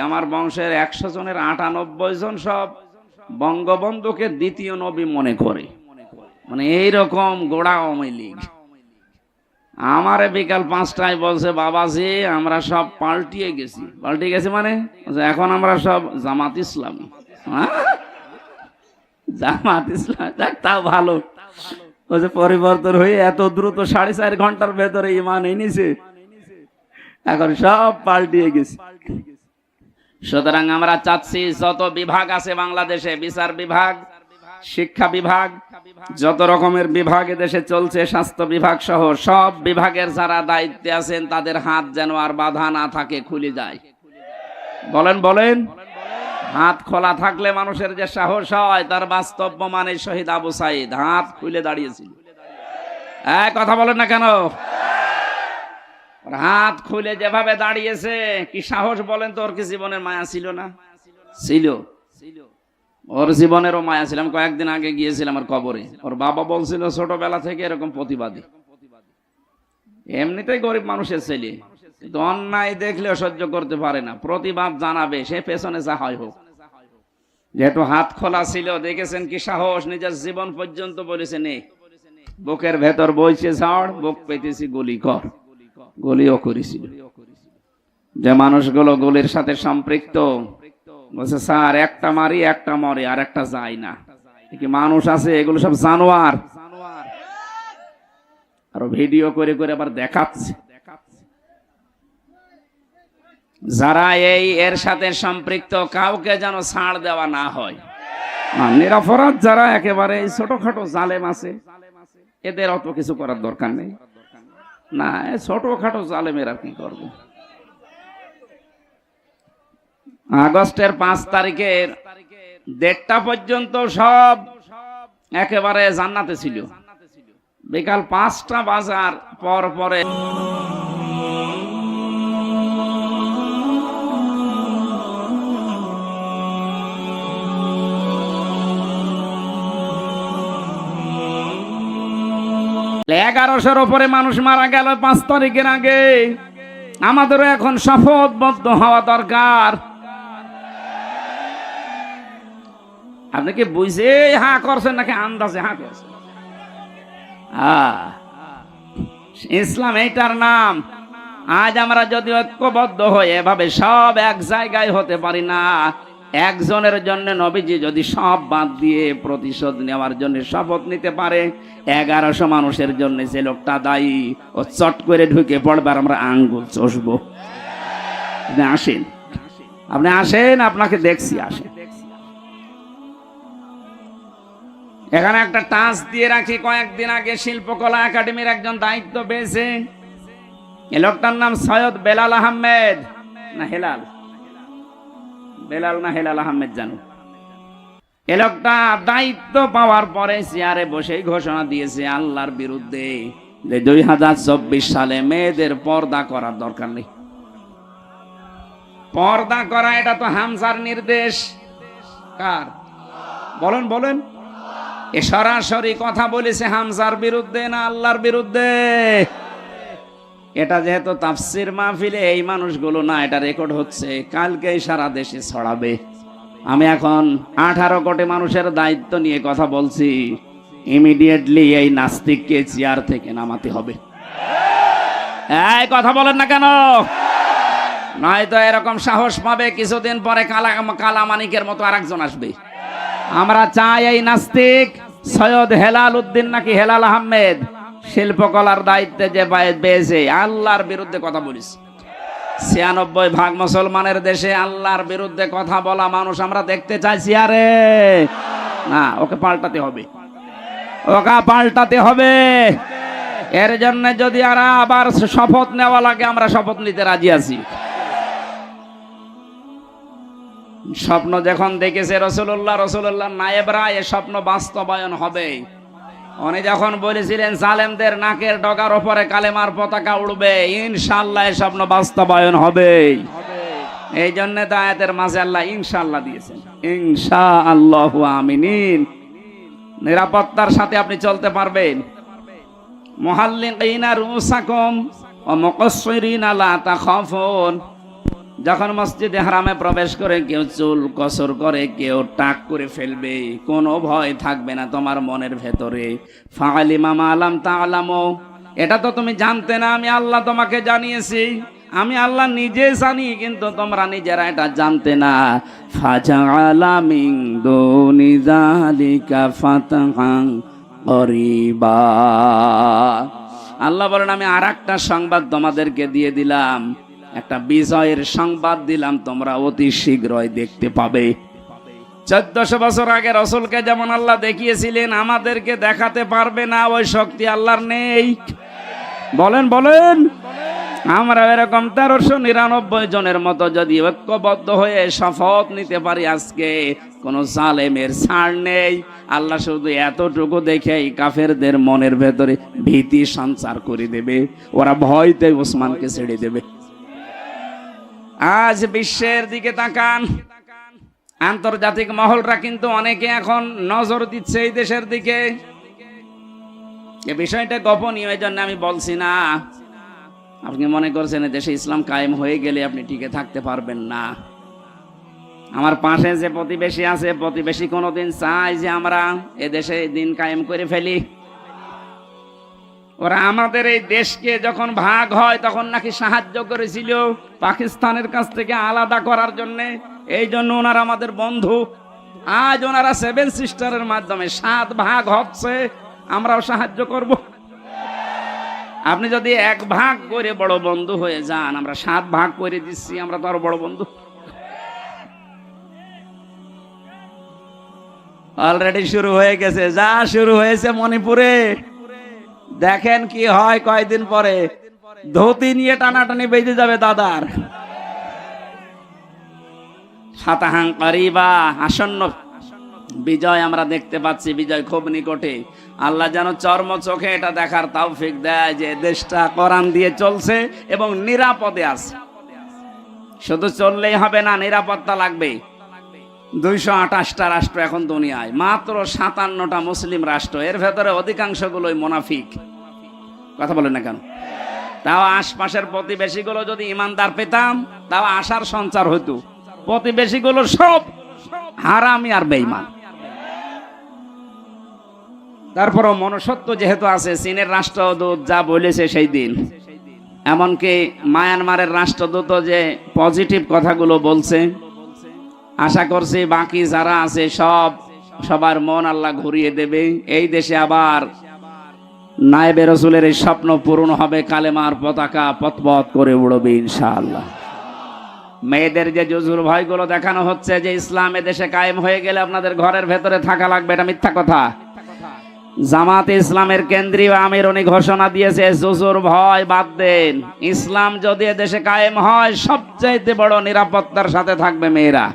আমার বংশের 100 জনের 98 জন সব বঙ্গবন্ধুকে দ্বিতীয় নবী মনে করে, মানে এইরকম গোড়া আওয়ামী লীগ। আমারে বিকাল 5টায় বলছে, বাবাজি আমরা সব পাল্টিয়ে গেছি মানে এখন আমরা সব জামাত ইসলামী। জামাত ইসলাম, তাও ভালো পরিবর্তন হয়ে এত দ্রুত 4.5 ঘন্টার ভেতরে ইমান এনেছে, এখন সব পাল্টিয়ে গেছে। সুতরাং আমরা চাচ্ছি যত বিভাগ আছে বাংলাদেশে, বিচার বিভাগ, শিক্ষা বিভাগ, যত রকমের বিভাগ দেশে চলছে, স্বাস্থ্য বিভাগ সহ সব বিভাগের যারা দায়িত্বে আছেন তাদের হাত যেন আর বাধা না থাকে, খুলে যায়। বলেন হাত খোলা থাকলে মানুষের যে সাহস হয় তার বাস্তব প্রমাণে শহীদ আবু সাইদ হাত খুলে দাঁড়িয়েছিল। কথা বলেন না কেন? হাত খুলে যেভাবে দাঁড়িয়েছে, কি সাহস বলেন তো? ওর কি জীবনের মায়া ছিল না? ছিল, ওর জীবনেরও মায়া ছিল। আমি কয়েকদিন আগে গিয়েছিলাম ওর কবরে। ওর বাবা বলছিল ছোটবেলা থেকে এরকম প্রতিবাদী, এমনিতেই গরিব মানুষের ছেলে, কিন্তু অন্যায় দেখলেও সহ্য করতে পারে না, প্রতিবাদ জানাবে, সে পেছনে যা হয় হোক। যেহেতু হাত খোলা ছিল, দেখেছেন কি সাহস, নিজের জীবন পর্যন্ত বলেছে নেই, বুকের ভেতর বইছে ঝড়, বুক পেতেছি গুলি কর, গুলিও করেছিল। যে মানুষগুলো গুলির সাথে সম্পৃক্ত বলছে স্যার একটা মারি একটা মরে আর একটা যায় না, কি মানুষ আছে? এগুলো সব জানোয়ার। আর ভিডিও করে করে আবার দেখাচ্ছে। যারা এর সাথে সম্পৃক্ত কাউকে যেন ছাড় দেওয়া না হয়। নিরপরাধ যারা একেবারে ছোটখাটো জালেম আছে, এদের অত কিছু করার দরকার নেই। না, ছোটখাটো জালেমের আর কি করবে? আগস্টের 5 তারিখের 1:30 পর্যন্ত সব একেবারে জান্নাতে ছিল। বিকাল 5টা বাজার পরে $1100-র উপরে মানুষ মারা গেল 5 তারিখের আগে। আমাদেরও এখন শপথবদ্ধ হওয়া দরকার। আপনি কি বুঝে হ্যাঁ করছেন নাকি আন্দাজে হ্যাঁ করছেন? ইসলাম এইটার নাম। আজ আমরা যদি ঐক্যবদ্ধ হয়ে এভাবে সব এক জায়গায় হতে পারি না, একজনের জন্য নবীজি যদি সব বাদ দিয়ে প্রতিশোধ নেওয়ার জন্য শপথ নিতে পারে, 1100 মানুষের জন্য যে লোকটা দায়ী, ও চট করে ঢুকে পড়বার আমরা আঙ্গুল চষবো। আপনি আসেন, আপনাকে দেখছি, আসেন। এখানে একটা টাচ দিয়ে রাখি, কয়েকদিন আগে শিল্পকলা একাডেমির একজন দায়িত্ব পেয়েছে। এই লোকটার নাম সৈয়দ বেলাল আহমেদ, না হেলাল, বেলাল না হেলাল আহমেদ জানো। এ লোকটা দায়িত্ব পাওয়ার পরে চেয়ারে বসেই ঘোষণা দিয়েছে আল্লাহর বিরুদ্ধে যে 2024 সালে মেয়েদের পর্দা করার দরকার নেই। পর্দা করা এটা তো হামজার নির্দেশ। কার? বলেন এ সরাসরি কথা বলেছে হামজার বিরুদ্ধে না আল্লাহর বিরুদ্ধে? এটা যেহেতু তাফসির মাহফিলে এই মানুষগুলো না, এটা রেকর্ড হচ্ছে, কালকেই সারা দেশে ছড়াবে। আমি এখন 18 কোটি মানুষের দায়িত্ব নিয়ে কথা বলছি। ইমিডিয়েটলি এই নাস্তিককে চেয়ার থেকে নামাতে হবে। এই কথা বলেন না কেন? নয়তো এরকম সাহস পাবে, কিছুদিন পরে কালামানিকের মতো আরেকজন আসবে। আমরা চাই এই নাস্তিক সৈয়দ হেলাল উদ্দিন নাকি হেলাল আহমেদ, শিল্পকলার দায়িত্বে যে পেয়েছে, আল্লাহর বিরুদ্ধে কথা বলিস। 96% মুসলমানের দেশে আল্লাহর বিরুদ্ধে কথা বলা মানুষ আমরা দেখতে চাইছি। আরে না, ওকে পাল্টাতে হবে। এর জন্য যদি আবার শপথ নেওয়া লাগে, আমরা শপথ নিতে রাজি আছি। স্বপ্ন যখন দেখেছে রসুল্লাহ নায়েবরা, এ স্বপ্ন বাস্তবায়ন হবে। উনি যখন বলেছিলেন জালেমদের নাকের ডগার উপরে কালেমার পতাকা উড়বে, ইনশাআল্লাহ এই স্বপ্ন বাস্তবায়ন হবে। এই জন্য আয়াতের মাঝে আল্লাহ ইনশাআল্লাহ দিয়েছেন, ইনশাআল্লাহু আমিনিন। নিরাপত্তার সাথে আপনি চলতে পারবেন। মুহাল্লিকিনা রুসাকুম ওয়া মুকাসসিরিনা লা তাখাফুন। যখন মসজিদে হারামে প্রবেশ করে কেউ চুল কসর করে, কেউ টাক করে ফেলবে, কোনো ভয় থাকবে না তোমার মনের ভেতরে। ফাআলিমা মা লাম তা'লামু, এটা তো তুমি জানতে না, আমি আল্লাহ তোমাকে জানিয়েছি। আমি আল্লাহ নিজে জানি, কিন্তু তোমরা নিজেরা এটা জানতে না। ফাজআলা মিন দুনি যালিকা ফাতহান করিবা। আল্লাহ বলেন, আমি আরেকটা সংবাদ তোমাদেরকে দিয়ে দিলাম, একটা বিজয়ের সংবাদ দিলাম, তোমরা অতি শীঘ্রই দেখতে পাবে। 1400 বছর আগে রাসূলকে যেমন আল্লাহ দেখিয়েছিলেন, আমাদেরকে দেখাতে পারবে না, ওই শক্তি আল্লাহর নেই। বলেন বলেন। আমরা এরকম 1399 জনের মতো যদি ঐক্যবদ্ধ হয়ে শপথ নিতে পারি, আজকে কোন জালেমের ছাড় নেই। আল্লাহ শুধু এতটুকু দেখেই কাফেরদের মনের ভেতরে ভীতি সঞ্চার করে দেবে, ওরা ভয়তে ওসমানকে ছেড়ে দেবে। আজ বিশ্বের দিকে তাকান, আন্তর্জাতিক মহলরা কিন্তু অনেকে এখন নজর দিচ্ছে এই দেশের দিকে। এ বিষয়টা গোপনীয়, এই জন্য আমি বলছি না। আপনি মনে করছেন দেশে ইসলাম কায়েম হয়ে গেলে আপনি টিকে থাকতে পারবেন না। আমার পাশে যে প্রতিবেশী আছে, প্রতিবেশী কোনোদিন চায় যে আমরা এ দেশে দিন কায়েম করে ফেলি? ওরা আমাদের এই দেশকে যখন ভাগ হয় তখন নাকি সাহায্য করেছিল পাকিস্তানের কাছ থেকে আলাদা করার জন্য। এই জন্য ওনারা আমাদের বন্ধু। আজ ওনারা 7 সিস্টারের মাধ্যমে 7 ভাগ হচ্ছে, আমরাও সাহায্য করব। আপনি যদি 1 ভাগ করে বড় বন্ধু হয়ে যান, আমরা 7 ভাগ করে দিচ্ছি, আমরা তো আরো বড় বন্ধু। অলরেডি শুরু হয়ে গেছে, যা শুরু হয়েছে মণিপুরে, দেখেন কি হয় কয়েকদিন পরে। ধুতি নিয়ে টানাটানি বেঁধে যাবে দাদার। ফাতহান করিবা, আসন্ন বিজয় আমরা দেখতে পাচ্ছি, বিজয় খুব নিকটে। আল্লাহ যেন চর্ম চোখে এটা দেখার তৌফিক দেয় যে দেশটা কোরআন দিয়ে চলছে এবং নিরাপদে আছে। শুধু চললেই হবে না, নিরাপত্তা লাগবে। 228টা রাষ্ট্র এখন দুনিয়ায়, মাত্র 57টা মুসলিম রাষ্ট্র, এর ভেতরে অধিকাংশগুলোই মুনাফিক। কথা বলেন না কেন? তাও আশপাশের প্রতিবেশীগুলো যদি ইমানদার পেতাম, তাও আশার সঞ্চার হইতো। প্রতিবেশীগুলো সব হারামি আর বেঈমান। তারপরও মনুষ্যত্ব যেহেতু আছে, চীনের রাষ্ট্রদূত যা বলেছে সেই দিন, এমনকি মায়ানমারের রাষ্ট্রদূত যে পজিটিভ কথাগুলো বলছে, আশা করছি বাকি যারা আছে সবার মন আল্লাহ ঘুরিয়ে দেবে। এই দেশে আবার নায়েবে রাসূলের এই স্বপ্ন পূরণ হবে, কালেমার পতাকা পতপত করে উড়বে ইনশাআল্লাহ। মেয়েদের যে জুজুর ভয়গুলো দেখানো হচ্ছে যে ইসলাম দেশে কায়েম হয়ে গেলে আপনাদের ঘরের ভেতরে থাকা লাগবে, এটা মিথ্যা কথা। জামাতে ইসলামের কেন্দ্রীয় আমির উনি ঘোষণা দিয়েছে, জুজুর ভয় বাদ দেন, ইসলাম যদি দেশে কায়েম হয় সবচাইতে বড় নিরাপত্তার সাথে থাকবে মেয়েরা।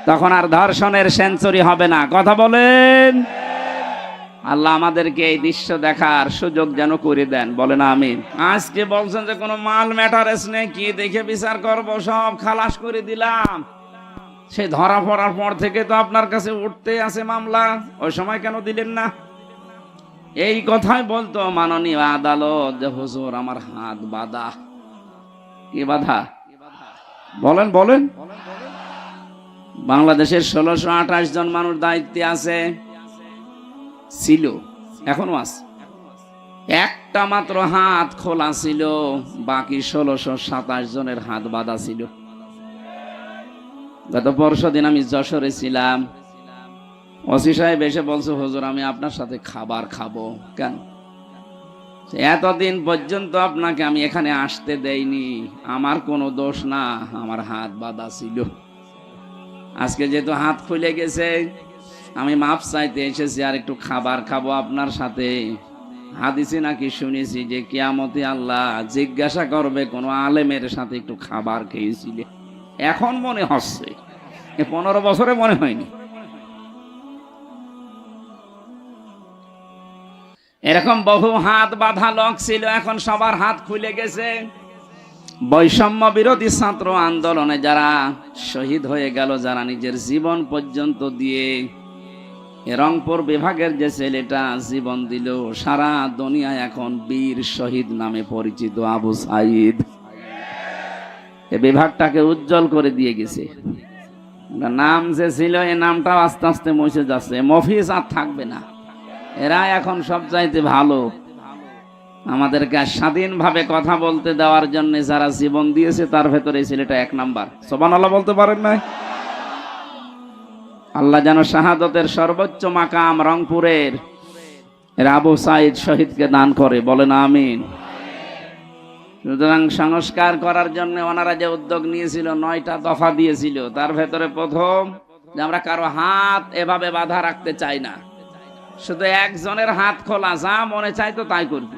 তখন আর ধর্ষণের সেঞ্চুরি হবে না। কথা বলেন। আল্লাহ আমাদেরকে এই দৃশ্য দেখার সুযোগ যেন করে দেন, বলেন আমিন। আজকে বলছেন যে কোনো মাল ম্যাটারেস নেই, কি দেখে বিচার করব, সব খালাস করে দিলাম। সে ধরা পড়ার পর থেকে তো আপনার কাছে উঠতে আছে মামলা, ওই সময় কেন দিলেন না? এই কথাই বলতো মাননীয় আদালত যে হুজুর আমার হাত বাঁধা। কি বাধা? বলেন বলেন। বাংলাদেশের 1628 জন মানুষ দায়িত্বে আছে, ছিল, এখনো আছে। একটা মাত্র হাত খোলা ছিল, বাকি 1627 জনের হাত বাঁধা ছিল। গত পরশুদিন আমি যশোরে ছিলাম, ওসি সাহেব এসে বলছে হুজুর আমি আপনার সাথে খাবার খাবো। কেন? এতদিন পর্যন্ত আপনাকে আমি এখানে আসতে দেইনি, আমার কোনো দোষ না, আমার হাত বাঁধা ছিল। আজকে যেহেতু হাত খুলে গেছে, আমি মাপ চাইতে এসেছি, আর একটু খাবার খাবো আপনার সাথে। হাদিসে নাকি শুনেছি যে কিয়ামতে আল্লাহ জিজ্ঞাসা করবে কোন আলেমের সাথে একটু খাবার খেয়েছিলে। এখন মনে হচ্ছে, 15 বছরে মনে হয়নি। এরকম বহু হাত বাঁধা লোক ছিল, এখন সবার হাত খুলে গেছে। বৈষম্য বিরোধী ছাত্র আন্দোলনে যারা শহীদ হয়ে গেল, যারা নিজের জীবন পর্যন্ত দিয়ে, রংপুর বিভাগের যে ছেলেটা জীবন দিল, সারা দুনিয়ায় এখন বীর শহীদ নামে পরিচিত আবু সাইদ। এই বিভাগটাকে উজ্জ্বল করে দিয়ে গেছে। নাম যে ছিল এই নামটাও আস্তে আস্তে মুছে যাচ্ছে, মফিজ আর থাকবে না। এরা এখন সব চাইতে ভালো। আমাদেরকে স্বাধীনভাবে কথা বলতে দেওয়ার জন্য যারা জীবন দিয়েছে তার ভেতরে এই ছেলেটা এক নাম্বার। সুবহানাল্লাহ বলতে পারেন না? আল্লাহ যেন শাহাদতের সর্বোচ্চ মাকাম রংপুরের আবু সাইদ শহীদকে দান করে, বলেন আমিন। সুতরাং সংস্কার করার জন্য ওনারা যে উদ্যোগ নিয়েছিল, 9টা দফা দিয়েছিল, তার ভেতরে প্রথম যে আমরা কারো হাত এভাবে বাধা রাখতে চাই না, শুধু একজনের হাত খোলা, যা মনে চাইতো তাই করব,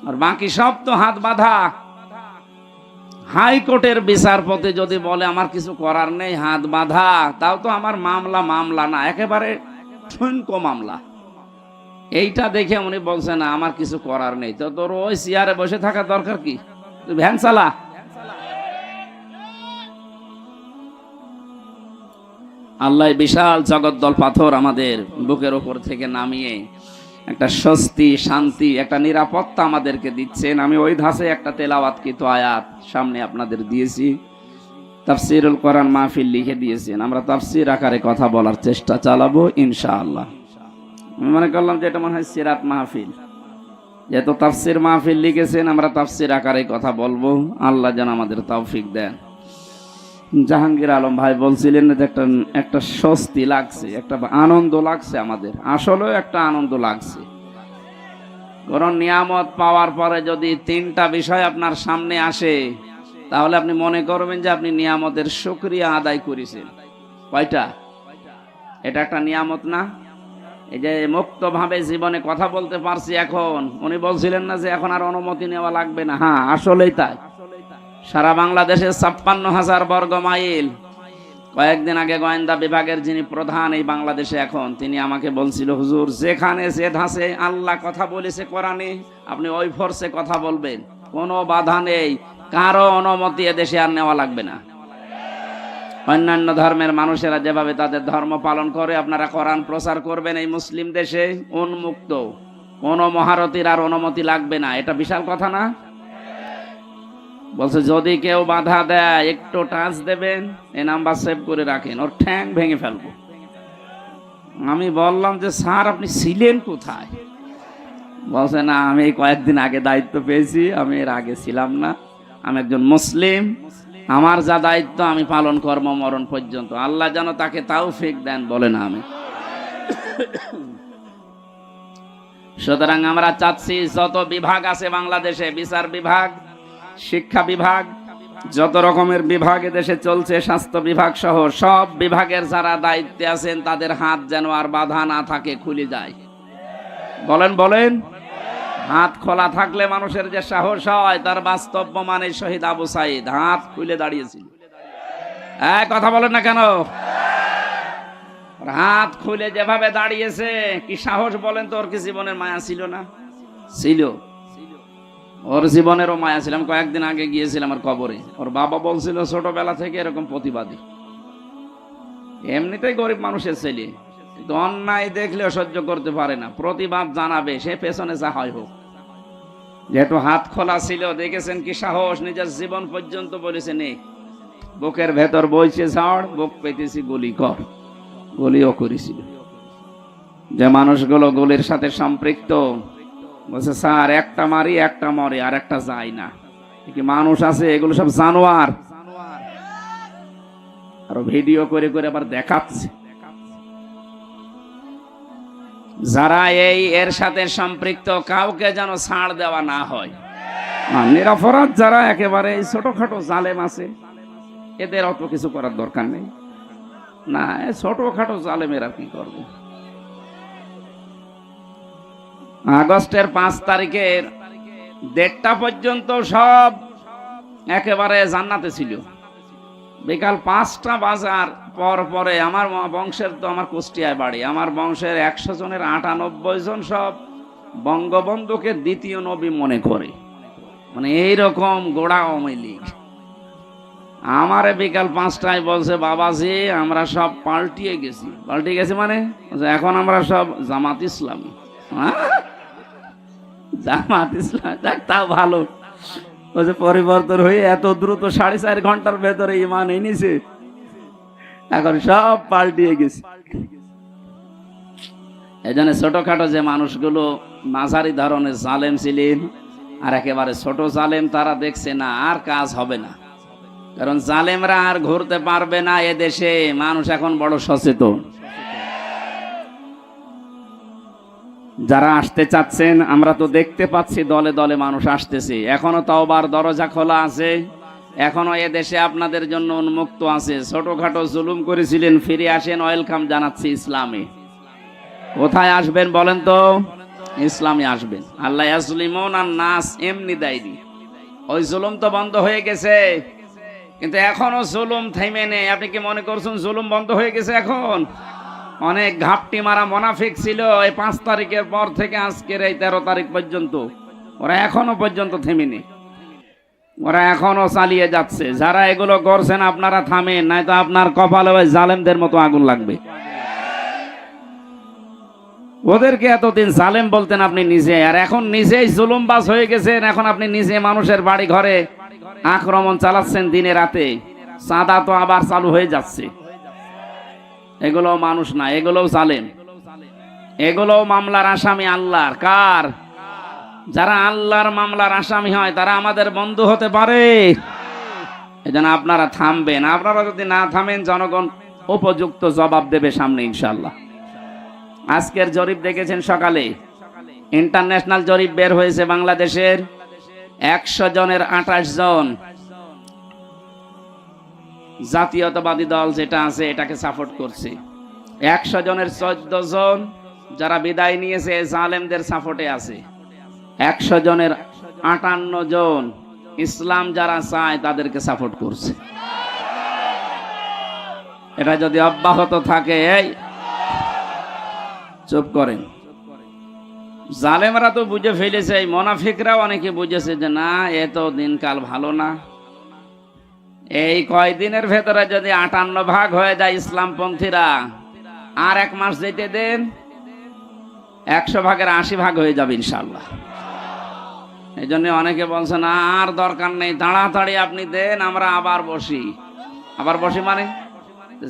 আর বাকি সব তো হাত বাঁধা। হাইকোর্টের বিচারপতি যদি বলে আমার কিছু করার নেই, হাত বাঁধা, তাও তো আমার মামলা না, একেবারে ঠুনকো মামলা। এইটা দেখে উনি বলছে না আমার কিছু করার নেই, তো তোর ওই চেয়ারে বসে থাকার দরকার কি, তুই ভ্যান চালা। আল্লাহ বিশাল জগদ্দল পাথর আমাদের বুকের ওপর থেকে নামিয়ে একটা স্বস্তি, শান্তি, একটা নিরাপত্তা আমাদেরকে দিচ্ছেন। আমি ওই ধাঁচে একটা তেলাওয়াতকৃত আয়াত সামনে আপনাদের দিয়েছি, তাফসীরুল কোরআন মাহফিল লিখে দিয়েছেন। আমরা তাফসীর আকারে কথা বলার চেষ্টা চালাবো ইনশাআল্লাহ। আমি মনে করলাম যে এটা মনে হয় সিরাত মাহফিল, যেহেতু তাফসীর মাহফিল লিখেছেন, আমরা তাফসীর আকারে কথা বলবো। আল্লাহ যেন আমাদের তৌফিক দেন। জাহাঙ্গীর আলম ভাই বলছিলেন যে একটা স্বস্তি লাগছে, একটা আনন্দ লাগছে, আমাদের আসলে একটা আনন্দ লাগছে। কোন নিয়ামত পাওয়ার পরে যদি 3টা বিষয় আপনার সামনে আসে, তাহলে আপনি মনে করবেন যে আপনি নিয়ামতের শুকরিয়া আদায় করেছেন। কয়টা? এটা একটা নিয়ামত না? এই যে মুক্তভাবে জীবনে কথা বলতে পারছি এখন, উনি বলছিলেন না যে এখন আর অনুমতি নেওয়া লাগবে না? হ্যাঁ, আসলেই তাই। সারা বাংলাদেশে 56,000 বর্গ মাইল। কয়েকদিন আগে গোয়েন্দা বিভাগের যিনি প্রধান এই বাংলাদেশে এখন, তিনি আমাকে বলছিল, হুজুর যেখানে যে ধাঁচে আল্লাহ কথা বলেছে কোরআনে, আপনি ওই ফোর্সে কথা বলবেন, কোনো বাধা নেই, কারো অনুমতি এদেশে আর নেওয়া লাগবে না। অন্যান্য ধর্মের মানুষেরা যেভাবে তাদের ধর্ম পালন করে, আপনারা কোরআন প্রচার করবেন এই মুসলিম দেশে উন্মুক্ত, কোনো মহারতির আর অনুমতি লাগবে না। এটা বিশাল কথা না? বলছে যদি কেউ বাধা দেয়, একটু টাচ দেবেন, এই নাম্বার সেভ করে রাখেন, ওর ঠ্যাং ভেঙে ফেলবো। আমি বললাম যে স্যার আপনি ছিলেন কোথায়? বলছে না, আমি এই কয়েকদিন আগে দায়িত্ব পেয়েছি, আমি এর আগে ছিলাম না। আমি একজন মুসলিম, আমার যা দায়িত্ব আমি পালন করব মরণ পর্যন্ত। আল্লাহ যেন তাকে তৌফিক দেন, বলে না আমি। সুতরাং আমরা চাচ্ছি যত বিভাগ আছে বাংলাদেশে, বিচার বিভাগ, শিক্ষা বিভাগ, যত রকমের বিভাগ দেশে চলছে, স্বাস্থ্য বিভাগ সহ সব বিভাগের যারা দায়িত্বে আছেন, তাদের হাত যেন আর বাধা না থাকে, খুলে যায়। বলেন হাত খোলা থাকলে মানুষের যে সাহস হয়, তার বাস্তব মানে শহীদ আবু সাইদ হাত খুলে দাঁড়িয়েছিল। কথা বলেন না কেন? হাত খুলে যেভাবে দাঁড়িয়েছে, কি সাহস বলেন তো? ওর কি জীবনের মায়া ছিল না? ছিল, ওর জীবনেরও মায়া ছিল। আমি কয়েকদিন আগে গিয়েছিলাম আমার কবরে, ওর বাবা বলছিল ছোটবেলা থেকে এরকম প্রতিবাদী, এমনিতেই গরিব মানুষের ছেলে, কিন্তু অন্যায় দেখলেও সহ্য করতে পারে না, প্রতিবাদ জানাবে, সে পেছনে যা হয় হোক। যেহেতু হাত খোলা ছিল, দেখেছেন কি সাহস, নিজের জীবন পর্যন্ত বলেছে নেই, বুকের ভেতর বইছে ঝড়, বুক পেতেছি গুলি কর, গুলিও করেছিল। যে মানুষগুলো গুলির সাথে সম্পৃক্ত, বলছে স্যার একটা মারি একটা মরে আর একটা যায় না, কি মানুষ আছে? এগুলো সব জানোয়ার। আর ভিডিও করে করে আবার দেখাচ্ছে। যারা এর সাথে সম্পৃক্ত, কাউকে যেন ছাড় দেওয়া না হয়। নিরপরাধ যারা একেবারে ছোটখাটো জালেম আছে, এদের অত কিছু করার দরকার নেই। না, ছোটখাটো জালেমের আর কি করবে? আগস্টের 5 তারিখের 1:30 পর্যন্ত সব একেবারে জান্নাতে ছিল। বিকাল 5টা বাজার পরে আমার বংশের, তো আমার কুষ্টিয়ায় বাড়ি, আমার বংশের 100 জনের 98 জন সব বঙ্গবন্ধুকে দ্বিতীয় নবী মনে করে, মানে এইরকম গোড়া আওয়ামী লীগ। আমারে বিকাল 5টায় বলছে, বাবাজি আমরা সব পাল্টিয়ে গেছি মানে এখন আমরা সব জামাত ইসলামী। জামাত ইসলাম, তাও ভালো, ও যে পরিবর্তন হয়ে এত দ্রুত 4.5 ঘন্টার ভেতরে ইমান এনেছে, এখন সব পাল্টিয়ে গেছে। এই জন্য ছোটখাটো যে মানুষগুলো মাঝারি ধরনের জালেম ছিলেন আর একেবারে ছোট জালেম, তারা দেখছে না আর কাজ হবে না, কারণ জালেমরা আর ঘুরতে পারবে না এদেশে। মানুষ এখন বড় সচেতন। যারা আসতে চাচ্ছেন, আমরা তো দেখতে পাচ্ছি দলে দলে মানুষ আসতেছে। এখনো তওবার দরজা খোলা আছে, এখনো এদেশে আপনাদের জন্য উন্মুক্ত আছে। ছোটখাটো জুলুম করেছিলেন, ফিরে আসেন, ওয়েলকাম জানাচ্ছি ইসলামে। কোথায় আসবেন বলেন তো? ইসলামে আসবেন। আল্লাহ ইয়াজলিমুন আন নাস এমনি দেয়নি, ওই জুলুম তো বন্ধ হয়ে গেছে, কিন্তু এখনো জুলুম থেমে নেই। আপনি কি মনে করছেন জুলুম বন্ধ হয়ে গেছে? এখন অনেক ঘাপটি মারা মুনাফিক ছিল এই 5 তারিখের পর থেকে আজকের এই 13 তারিখ পর্যন্ত, ওরা এখনো পর্যন্ত থেমে নেই, ওরা এখনো চালিয়ে যাচ্ছে। যারা এগুলো করছেন আপনারা থামেন, নয়তো আপনার কপালে ওই জালেমদের মতো আগুন লাগবে। ওদেরকে এতদিন জালেম বলতেন আপনি নিজে, আর এখন নিজেই জুলুমবাজ হয়ে গেছেন। এখন আপনি নিজে মানুষের বাড়ি ঘরে আক্রমণ চালাচ্ছেন দিনে রাতে, চাঁদা তো আবার চালু হয়ে যাচ্ছে। এগুলো মানুষ না, এগুলোও জালেম, এগুলোও মামলার আসামি আল্লাহর। কার? যারা আল্লাহর মামলার আসামি হয় তারা আমাদের বন্ধু হতে পারে? এজন্য আপনারা থামবেন। আপনারা যদি না থামেন, জনগণ উপযুক্ত জবাব দেবে সামনে ইনশাআল্লাহ। আজকের জরিপ দেখেছেন সকালে, ইন্টারন্যাশনাল জরিপ বের হয়েছে। বাংলাদেশের 100 জনের 28 জন জাতীয়তাবাদী দল যেটা আছে এটাকে সাপোর্ট করছে। 100 জনের 14 জন যারা বিদায় নিয়েছে জালেমদের সাপোর্টে আছে। 100 জনের 58 জন ইসলাম যারা চায় তাদেরকে সাপোর্ট করছে। এটা যদি অব্যাহত থাকে, এই চুপ করেন। জালেমরা তো বুঝে ফেলেছে, এই মুনাফিকরাও অনেকে বুঝেছে যে না, এত দিনকাল ভালো না। এই কয়দিনের ভেতরে যদি 58 ভাগ হয়ে যায় ইসলামপন্থীরা, আর 1 মাস যেতে দেন, 100 ভাগের 80 ভাগ হয়ে যাবে ইনশাআল্লাহ। এই জন্য অনেকে বলছে না আর দরকার নেই, তাড়াতাড়ি আপনি দেন, আমরা আবার বসি। আবার বসি মানে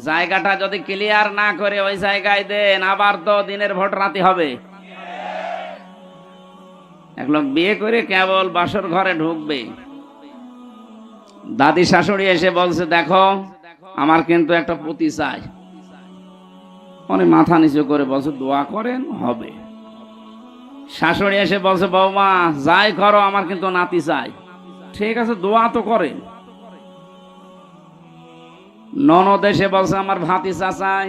জায়গাটা যদি ক্লিয়ার না করে ওই জায়গায় দেন, আবার তো দিনের ভোট রাতে হবে। এক লোক বিয়ে করে কেবল বাসর ঘরে ঢুকবে, দাদি শাশুড়ি এসে বলছে দেখো আমার কিন্তু একটা পুতি চাই। অনেক মাথা নিচু করে বলছে দোয়া করেন, হবে। শাশুড়ি এসে বলছে বৌমা যাই করো, আমার কিন্তু নাতি চাই। ঠিক আছে, দোয়া তো করেন। ননদ এসে বলছে আমার ভাতিজা চাই।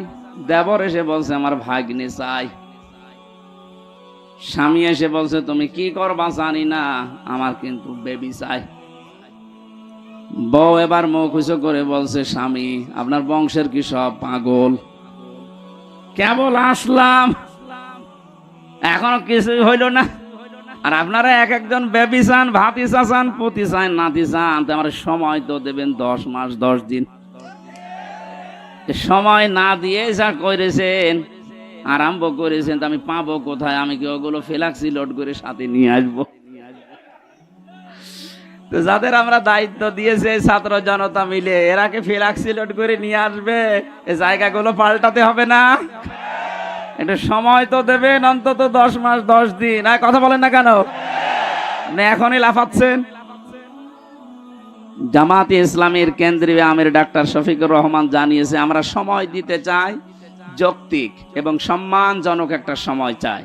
দেবর এসে বলছে আমার ভাগ্নে চাই। স্বামী এসে বলছে তুমি কি করবা জানি না, আমার কিন্তু বেবি চাই। বউ এবার মুখ উঁচু করে বলছে স্বামী আপনার বংশের কি সব পাগল? কেবল আসলাম, এখনো কিছুই হইল না, আর আপনারা এক একজন বেবি চান, ভাতিজা চান, পুতি চান, নাতি চান। আমার সময় তো দেবেন 10 মাস 10 দিন। সময় না দিয়ে যা করেছেন, আরম্ভ করেছেন, আমি পাবো কোথায়? আমি কি ওগুলো ফ্লেক্সি লোড করে সাথে নিয়ে আসবো? তো যাদের আমরা দায়িত্ব দিয়েছে ছাত্র জনতা মিলে, এরা কি ফ্লেক্সি লোড করে নিয়ে আসবে? এই জায়গাগুলো পাল্টাতে হবে না? একটু সময় তো দেবেন, অন্তত 10 মাস 10 দিন। আর কথা বলেন না কেন? এখনই লাফাচ্ছেন। জামাতে ইসলামীর কেন্দ্রীয় আমির ডাক্তার শফিকুর রহমান জানিয়েছে আমরা সময় দিতে চাই, যৌক্তিক এবং সম্মানজনক একটা সময় চাই।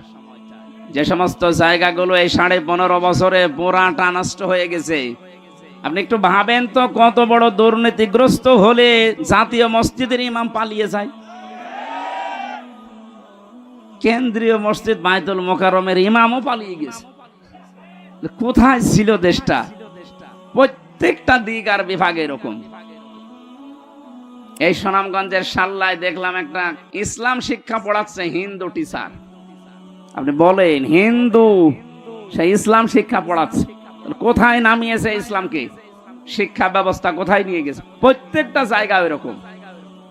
যে সমস্ত জায়গাগুলো এই 15.5 বছরে পুরাটা নষ্ট হয়ে গেছে, আপনি একটু ভাবেন তো কত বড় দুর্নীতিগ্রস্ত হলে জাতীয় মসজিদের ইমাম পালিয়ে যায়। কেন্দ্রীয় মসজিদ বাইতুল মোকাররমের ইমামও পালিয়ে গেছে। কোথায় ছিল দেশটা? প্রত্যেকটা দিক আর বিভাগে এরকম। এই সুনামগঞ্জের সাল্লায় দেখলাম একটা ইসলাম শিক্ষা পড়াচ্ছে হিন্দু টিচার। আপনি বলেন হিন্দু, সে ইসলাম শিক্ষা পড়াচ্ছে। কোথায় নামিয়েছে ইসলামকে? শিক্ষা ব্যবস্থা কোথায় নিয়ে গেছে? প্রত্যেকটা জায়গা এরকম।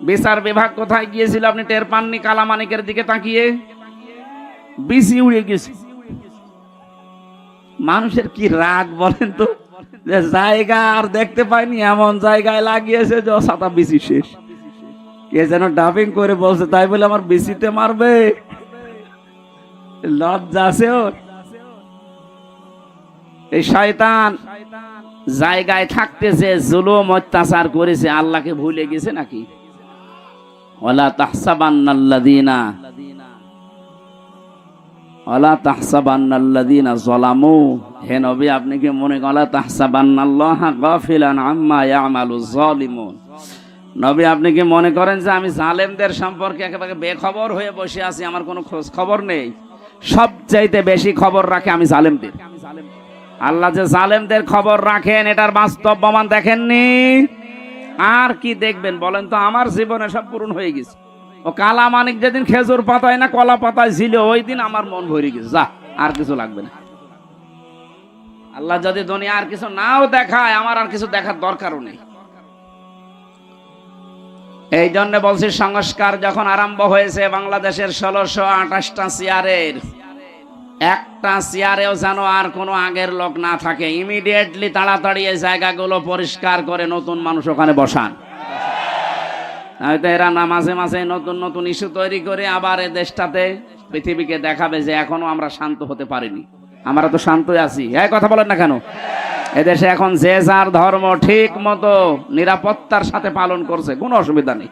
বিচার বিভাগ কোথায় গিয়েছিল আপনি টের পাননি? কালামানিকের দিকে তাকিয়ে বিসি উড়ে গেছে। মানুষের কি রাগ বলেন তো? যে জায়গা আর দেখতে পাইনি, এমন জায়গায় লাগিয়েছে যে ছাতা বিসি শেষ। কে যেন ডাবিং করে বলছে, তাই বলে আমার বিসিতে মারবে? লজ্জা আছে ওর? এই শয়তান জায়গায় থাকতে যে জুলুম অত্যাচার করেছে, আল্লাহকে ভুলে গেছে নাকি? ওয়ালা তাহসাবান্নাল্লাযীনা যালামু, হে নবী আপনি কি মনে করেন, ওয়ালা তাহসাবান্নাল্লাহা গাফিলান আম্মা ইয়ামালুয যালিমুন, নবী আপনি কি মনে করেন যে আমি জালেমদের সম্পর্কে একেবারে বেখবর হয়ে বসে আছি, আমার কোনো খোঁজ খবর নেই? সবচাইতে বেশি খবর রাখে আমি জালেমদের। আল্লাহ যে জালেমদের খবর রাখেন, এটার বাস্তব প্রমাণ দেখেননি? আর কি দেখবেন বলেন তো? আমার জীবনে সব পূরণ হয়ে গেছে। ও কালা মানিক যেদিন খেজুর পাতায় না কলা পাতায় ছিল, ওই দিন আমার মন ভরে গেছে। যা, আর কিছু লাগবে না। আল্লাহ যদি দুনিয়া আর কিছু নাও দেখায়, আমার আর কিছু দেখার দরকারও নেই। এই জন্য বলছি, সংস্কার যখন আরম্ভ হয়েছে বাংলাদেশের 1628টা চেয়ারের একটা চেয়ারেও যেন আর কোনো আগের লোক না থাকে। ইমিডিয়েটলি তাড়াতাড়ি এই জায়গাগুলো পরিষ্কার করে নতুন মানুষ ওখানে বসান। হয়তো এরা না মাঝে মাঝে নতুন নতুন ইস্যু তৈরি করে আবার এই দেশটাতে পৃথিবীকে দেখাবে যে এখনো আমরা শান্ত হতে পারিনি। আমরা তো শান্তই আছি। এই কথা বলেন না কেন? এদেশে এখন যে যার ধর্ম ঠিক মতো নিরাপত্তার সাথে পালন করছে, কোনো অসুবিধা নেই।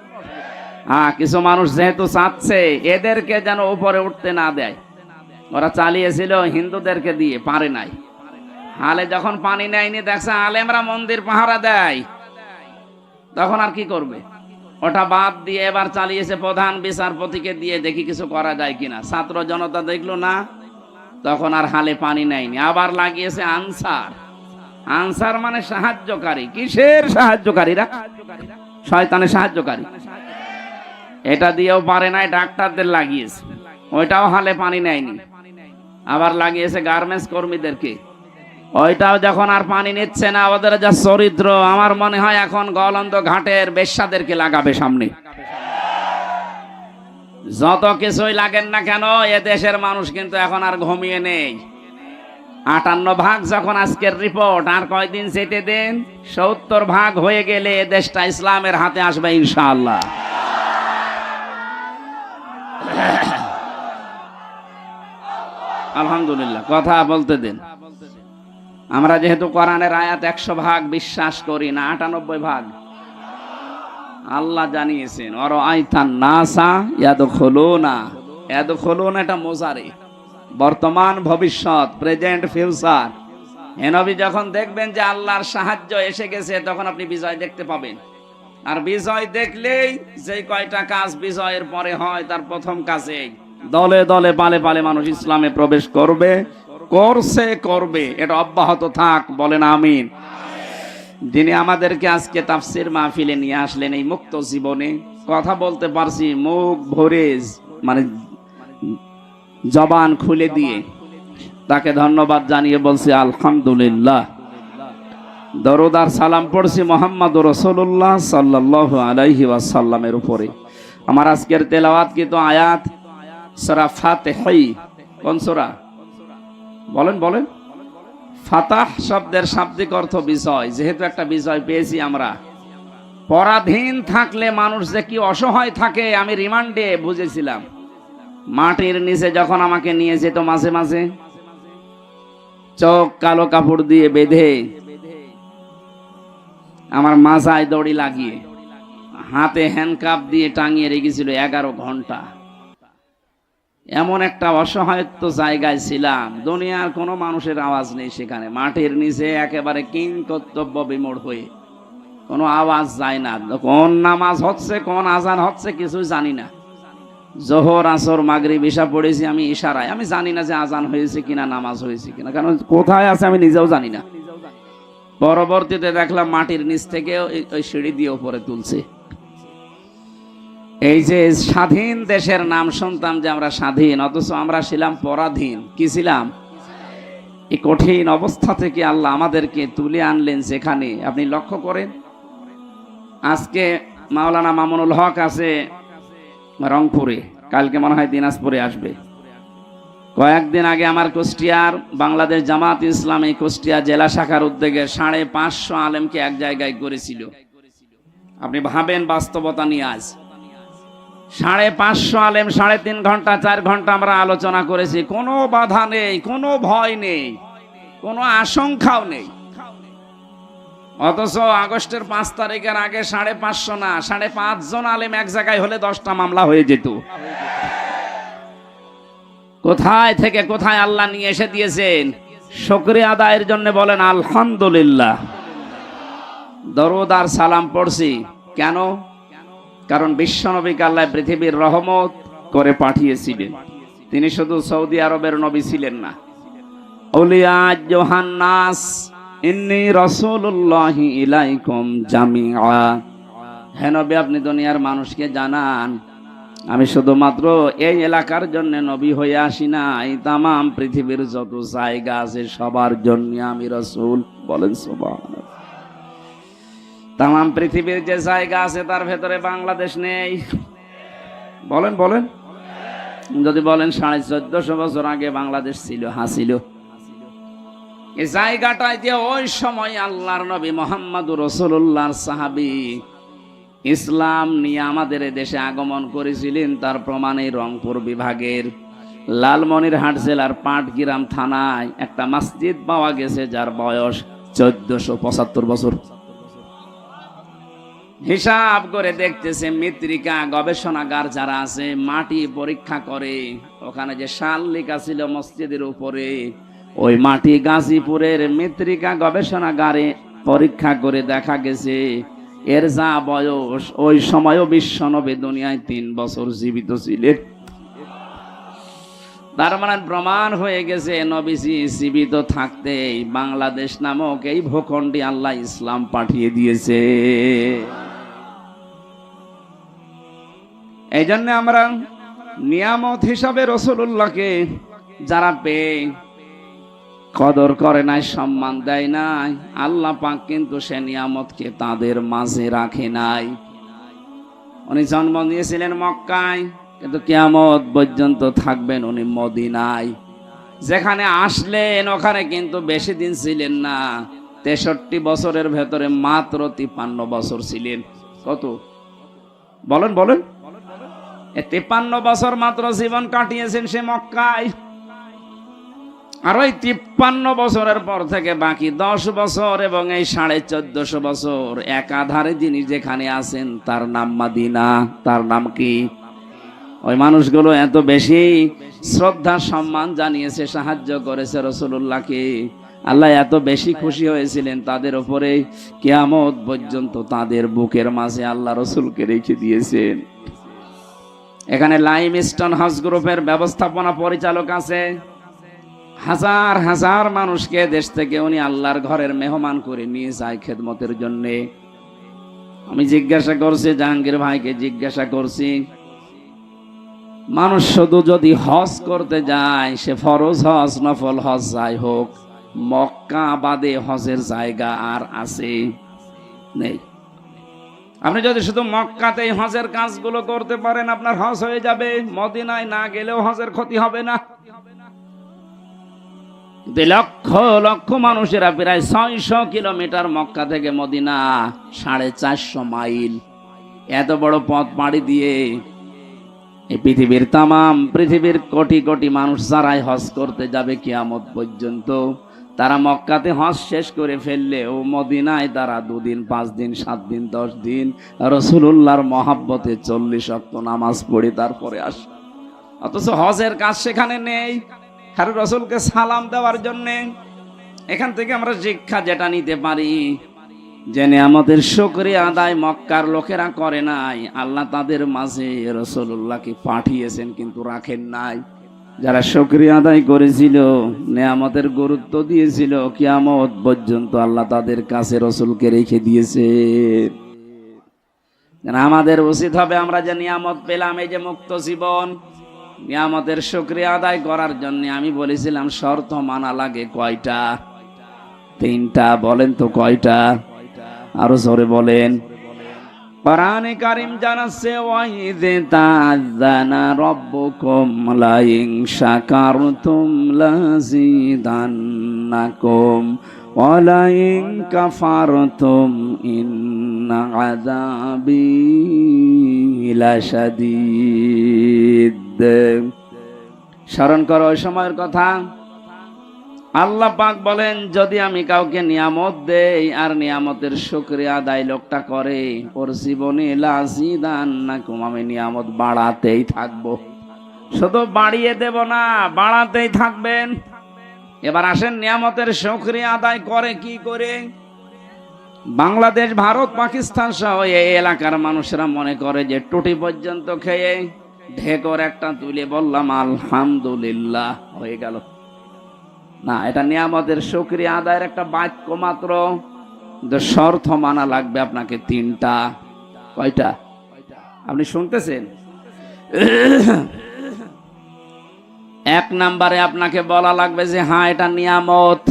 কিছু মানুষ যেহেতু চাচ্ছে এদেরকে যেন উপরে উঠতে না দেয়, ওরা চালিয়েছিল হিন্দুদেরকে দিয়ে, পারে নাই। হালে যখন পানি নেয়নি, দেখছে আলেমরা মন্দির পাহারা দেয়, তখন আর কি করবে? ওটা বাদ দিয়ে এবার চালিয়েছে প্রধান বিচারপতিকে দিয়ে, দেখি কিছু করা যায় কিনা। ছাত্র জনতা দেখলো না, তখন আর হালে পানি নেয়নি, আবার লাগিয়েছে আনসার। আনসার মানে সাহায্যকারী। কিসের সাহায্যকারীরা? শয়তানের সাহায্যকারী। এটা দিয়েও পারে নাই, ডাক্তারদের লাগিয়েছে, ওইটাও হালে পানি নেয়নি। আবার লাগিয়েছে গার্মেন্টস কর্মীদেরকে, ওইটাও যখন আর পানি নিচ্ছে না, ওদের যা চরিত্র, আমার মনে হয় এখন গলন্দ ঘাটের বেশ্যাদেরকে লাগাবে সামনে। যত কিছুই লাগেন না কেন, এ দেশের মানুষ কিন্তু এখন আর ঘুমিয়ে নেই। 58 যখন আজকের রিপোর্ট, আর কয়দিন যেতে দেন, 70 হয়ে গেলে এ দেশটা ইসলামের হাতে আসবে ইনশাআল্লাহ। আলহামদুলিল্লাহ, কথা বলতে দেন। আমরা যেহেতু কোরআনের আয়াত 100 বিশ্বাস করি না, 98 আল্লাহ জানিয়েছেন, অরাআইতান নাসা ইয়াদখুলুনা। ইয়াদখুলুনা এটা মোজারে, বর্তমান ভবিষ্যৎ, প্রেজেন্ট ফিউচার। হে নবী যখন দেখবেন যে আল্লাহর সাহায্য এসে গেছে, তখন আপনি বিজয় দেখতে পাবেন। আর বিজয় দেখলেই যে কয়টা কাজ বিজয়ের পরে হয়, তার প্রথম কাজে দলে দলে পালে পালে মানুষ ইসলামে প্রবেশ করবে, করবে। এটা অব্যাহত থাক, বলেন আমিন। যিনি আমাদেরকে আজকে তাফসীর মাহফিলে নিয়ে আসলেন, এই মুক্ত জীবনে কথা বলতে পারছি মুখ ভরে, মানে জবান খুলে দিয়ে, তাকে ধন্যবাদ জানিয়ে বলছি আলহামদুলিল্লাহ। দরুদ আর সালাম পড়ছি মুহাম্মদুর রাসূলুল্লাহ সাল্লাল্লাহু আলাইহি ওয়াসাল্লামের উপরে। আমার আজকের তেলাওয়াতকৃত আয়াত সূরা ফাতিহা। কোন সূরা? বলেন। ফাতাহ শব্দের শাব্দিক অর্থ বিজয়। যেহেতু একটা বিজয় পেয়েছি আমরা, পরাধীন থাকলে মানুষ যে কি অসহায় থাকে আমি রিমান্ডে বুঝেছিলাম। মাটির নিচে যখন আমাকে নিয়ে যেত, মাঝে মাঝে চোখ কালো কাপড় দিয়ে বেঁধে, আমার মাথায় দড়ি লাগিয়ে, হাতে হ্যান্ডকাপ দিয়ে টাঙিয়ে রেখেছিল 11 ঘন্টা। এমন একটা অসহায়ত্ব জায়গায় ছিলাম, দুনিয়ার কোনো মানুষের আওয়াজ নেই সেখানে। মাটির নিচে একেবারে কিং কর্তব্য বিমূঢ় হয়ে, কোনো আওয়াজ যায় না। কোন নামাজ হচ্ছে, কোন আজান হচ্ছে, কিছুই জানি না। জোহর, আসর, মাগরিব, ইশা পড়েছি আমি ইশারায়। আমি জানি না যে আজান হয়েছে কিনা, নামাজ হয়েছে কিনা, কারণ কোথায় আছে আমি নিজেও জানি না। পরবর্তীতে দেখলাম মাটির নিচ থেকে ওই সিঁড়ি দিয়ে উপরে তুলছে। এই যে স্বাধীন দেশের নাম শুনতাম যে আমরা স্বাধীন, অথচ আমরা ছিলাম পরাধীন। কি ছিলাম? এই কঠিন অবস্থা থেকে আল্লাহ আমাদেরকে তুলে আনলেন যেখানে, আপনি লক্ষ্য করেন। আজকে মাওলানা মামুনুল হক আছে রংপুরে, কালকে মনে হয় দিনাজপুরে আসবে। কয়েকদিন আগে আমার কুষ্টিয়ার বাংলাদেশ জামাত ইসলামী কুষ্টিয়া জেলা শাখার উদ্যোগে 550 আলেমকে এক জায়গায় করেছিল। আপনি ভাবেন বাস্তবতা নিয়ে আজ 550 আলেম 3.5 ঘন্টা 4 ঘন্টা আমরা আলোচনা করেছি। কোনো বাধা নেই, কোনো ভয় নেই, কোনো আশঙ্কাও নেই। অথচ আগস্টের 5 তারিখের আগে 550 না 5.5 জন আলেম এক জায়গায় হলে 10টা মামলা হয়ে যেত। কোথায় থেকে কোথায় আল্লাহ নিয়ে এসে দিয়েছেন। শুকরিয়া আদায়ের জন্য বলেন আলহামদুলিল্লাহ। দরুদ আর সালাম পড়ছি কেন? কারণ বিশ্বনবীকে আল্লাহ পৃথিবীর রহমত করে পাঠিয়েছিলেন। তিনি শুধু সৌদি আরবের নবী ছিলেন না। আউলিয়া জোহান্নাস ইন্নী রাসূলুল্লাহি ইলাইকুম জামিআ। হে নবী, আপনি দুনিয়ার মানুষকে জানান আমি শুধুমাত্র এই এলাকার জন্য নবী হয়ে আসি নাই, তামাম পৃথিবীর যত জায়গা আছে সবার জন্য আমি রাসূল। বলেন সুবহানাল্লাহ। তামাম পৃথিবীর যে জায়গা আছে তার ভেতরে বাংলাদেশ নেই। বলেন বলেন। যদি বলেন 1450 বছর আগে বাংলাদেশ ছিল, হ্যাঁ ছিল। এই জায়গাটায় যে ওই সময় আল্লাহর নবী মুহাম্মদুর রাসূলুল্লাহর সাহাবী ইসলাম নিয়ে আমাদের দেশে আগমন করেছিলেন তার প্রমাণ এই রংপুর বিভাগের লালমনিরহাট জেলার পাটগ্রাম থানায় একটা মসজিদ পাওয়া গেছে যার বয়স 1475 বছর। হিসাব করে দেখতেছে মৃত্তিকা গবেষণাগার যারা আছে মাটি পরীক্ষা করে, ওখানে যে সাল লেখা ছিল মসজিদের উপরে, ওই মাটি গাজীপুরের মৃত্তিকা গবেষণাগারে পরীক্ষা করে দেখা গেছে এর যা বয়স ওই সময়ও বিশ্বনবী দুনিয়ায় 3 বছর জীবিত ছিলেন। তার মানে প্রমাণ হয়ে গেছে নবীজি জীবিত থাকতেই বাংলাদেশ নামক এই ভূখণ্ডে আল্লাহ ইসলাম পাঠিয়ে দিয়েছে। এই জন্য আমরা নিয়ামত হিসাবে রাসূলুল্লাহকে যারা পেয়ে কদর করে নাই, সম্মান দেয় নাই, আল্লাহ পাক কিন্তু সে নিয়ামতকে তাদের মাঝে রাখে নাই। উনি জন্ম নিয়েছিলেন মক্কায়, কিন্তু কিয়ামত পর্যন্ত থাকবেন উনি মদিনায়। যেখানে আসলেন ওখানে কিন্তু বেশি দিন ছিলেন না। 63 বছরের ভেতরে মাত্র 53 বছর ছিলেন। কত বলেন বলেন। 53 বছর মাত্র জীবন কাটিয়েছেন সে মক্কায়। আর ওই 53 বছরের পর থেকে বাকি 10 বছর এবং এই 1450 বছর একাধারে যিনি যেখানে আছেন তার নাম মদিনা। তার নাম কি? ওই মানুষগুলো এত বেশি শ্রদ্ধা সম্মান জানিয়েছে, সাহায্য করেছে রাসূলুল্লাহকে। আল্লাহ এত বেশি খুশি হয়েছিলেন তাদের উপরে, কিয়ামত পর্যন্ত তাদের বুকের মাঝে আল্লাহ রাসূলকে রেখে দিয়েছেন। এখানে লাইমস্টোন হাউস গ্রুপের ব্যবস্থাপনা পরিচালক আছে। হাজার হাজার মানুষকে দেশ থেকে উনি আল্লাহর ঘরের মেহমান করে নিয়ে যায় খেদমতের জন্য। আমি জিজ্ঞাসা করছি, জাহাঙ্গীর ভাইকে জিজ্ঞাসা করছি, মানুষ শুধু যদি হজ করতে যায়, সে ফরজ হজ নফল হজ যাই হোক, মক্কা বাদে হজের জায়গা আর আছে? নেই। আপনি যদি শুধু মক্কাতেই হজের কাজগুলো করতে পারেন আপনার হজ হয়ে যাবে, মদিনায় না গেলেও হজের ক্ষতি হবে না। লক্ষ লক্ষ মানুষেরা প্রায় 600 কিলোমিটার মক্কা থেকে মদিনা, 450 মাইল, এত বড় পথ পাড়ি দিয়ে এই পৃথিবীর তামাম পৃথিবীর কোটি কোটি মানুষ যারাই হজ করতে যাবে কিয়ামত পর্যন্ত, তারা মক্কাতে হজ শেষ করে ফেললে ও মদিনায় তারা 2 দিন 5 দিন 7 দিন 10 দিন রাসূলুল্লাহর মহব্বতে 40 ওয়াক্ত নামাজ পড়ে তারপরে আসে। অথচ হজের কাজ সেখানে নেই, আর রাসূলকে সালাম দেওয়ার জন্য। এখান থেকে আমরা শিক্ষা যেটা নিতে পারি, যে নিয়ামতের শুকরিয়া আদায় মক্কার লোকেরা করে নাই, আল্লাহ তাদের মাঝে রাসূলুল্লাহকে পাঠিয়েছেন কিন্তু রাখেন নাই। যারা শুকরিয়া আদায় করেছিল, নিয়ামতের গুরুত্ব দিয়েছিল, কিয়ামত পর্যন্ত আল্লাহ তাদের কাছে রাসূলকে রেখে দিয়েছে। আমাদের উচিত হবে আমরা যে নিয়ামত পেলাম, এই যে মুক্ত জীবন, নিয়ামতের শুকরিয়া আদায় করার জন্য আমি বলেছিলাম শর্ত মানা লাগে কয়টা? 3টা। বলেন তো কয়টা? আরো জোরে বলেন। কোরআনে কারীম জানাচ্ছে ওয়াইয তাআযানা রাব্বুকুম লা ইন শাকারতুম লাযিদান্নাকুম ওয়া লা ইন কাফারতুম ইন্না আযাবি লাশাদীদ। স্মরণ করো ওই সময়ের কথা। আল্লাহ পাক বলেন, যদি আমি কাউকে নিয়ামত দেই আর নিয়ামতের শুকরিয়া আদায় লোকটা করে, ওর জীবনে লাযিদান্নাকুম, আমি নিয়ামত বাড়াতেই থাকবো। শুধু বাড়িয়ে দেব না, বাড়াতেই থাকবেন। এবার আসেন নিয়ামতের শুকরিয়া আদায় করে কি করে। বাংলাদেশ, ভারত, পাকিস্তান সহ এই এলাকার মানুষরা মনে করে যে টুটি পর্যন্ত খেয়ে ঢেকর একটা তুলে বললাম আলহামদুলিল্লাহ হয়ে গেল। না, এটা নিয়ামতের শুকরিয়া আদায়ের একটা বাক্য মাত্র। শর্ত মানা লাগবে আপনাকে তিনটা। কয়টা? আপনি শুনতেছেন? এক নম্বরে আপনাকে বলা লাগবে যে হ্যাঁ এটা নিয়ামত।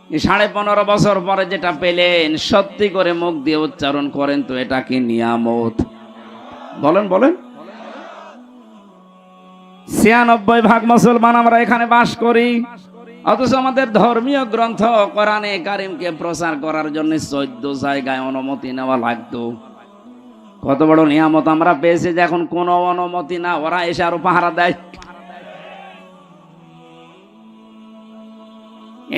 15.5 বছর পরে যেটা পেলেন সত্যি করে মুখ দিয়ে উচ্চারণ করেন তো, এটা কি নিয়ামত? বলেন বলেন। 96% মুসলমান আমরা এখানে বাস করি, অথচ আমাদের ধর্মীয় গ্রন্থ কোরআনে কারীমকে প্রচার করার জন্য 14 জায়গায় অনুমতি নেওয়া লাগতো। কত বড় নিয়ামত আমরা পেয়েছি যে এখন কোনো অনুমতি না, ওরা এসে আরো পাহারা দেয়।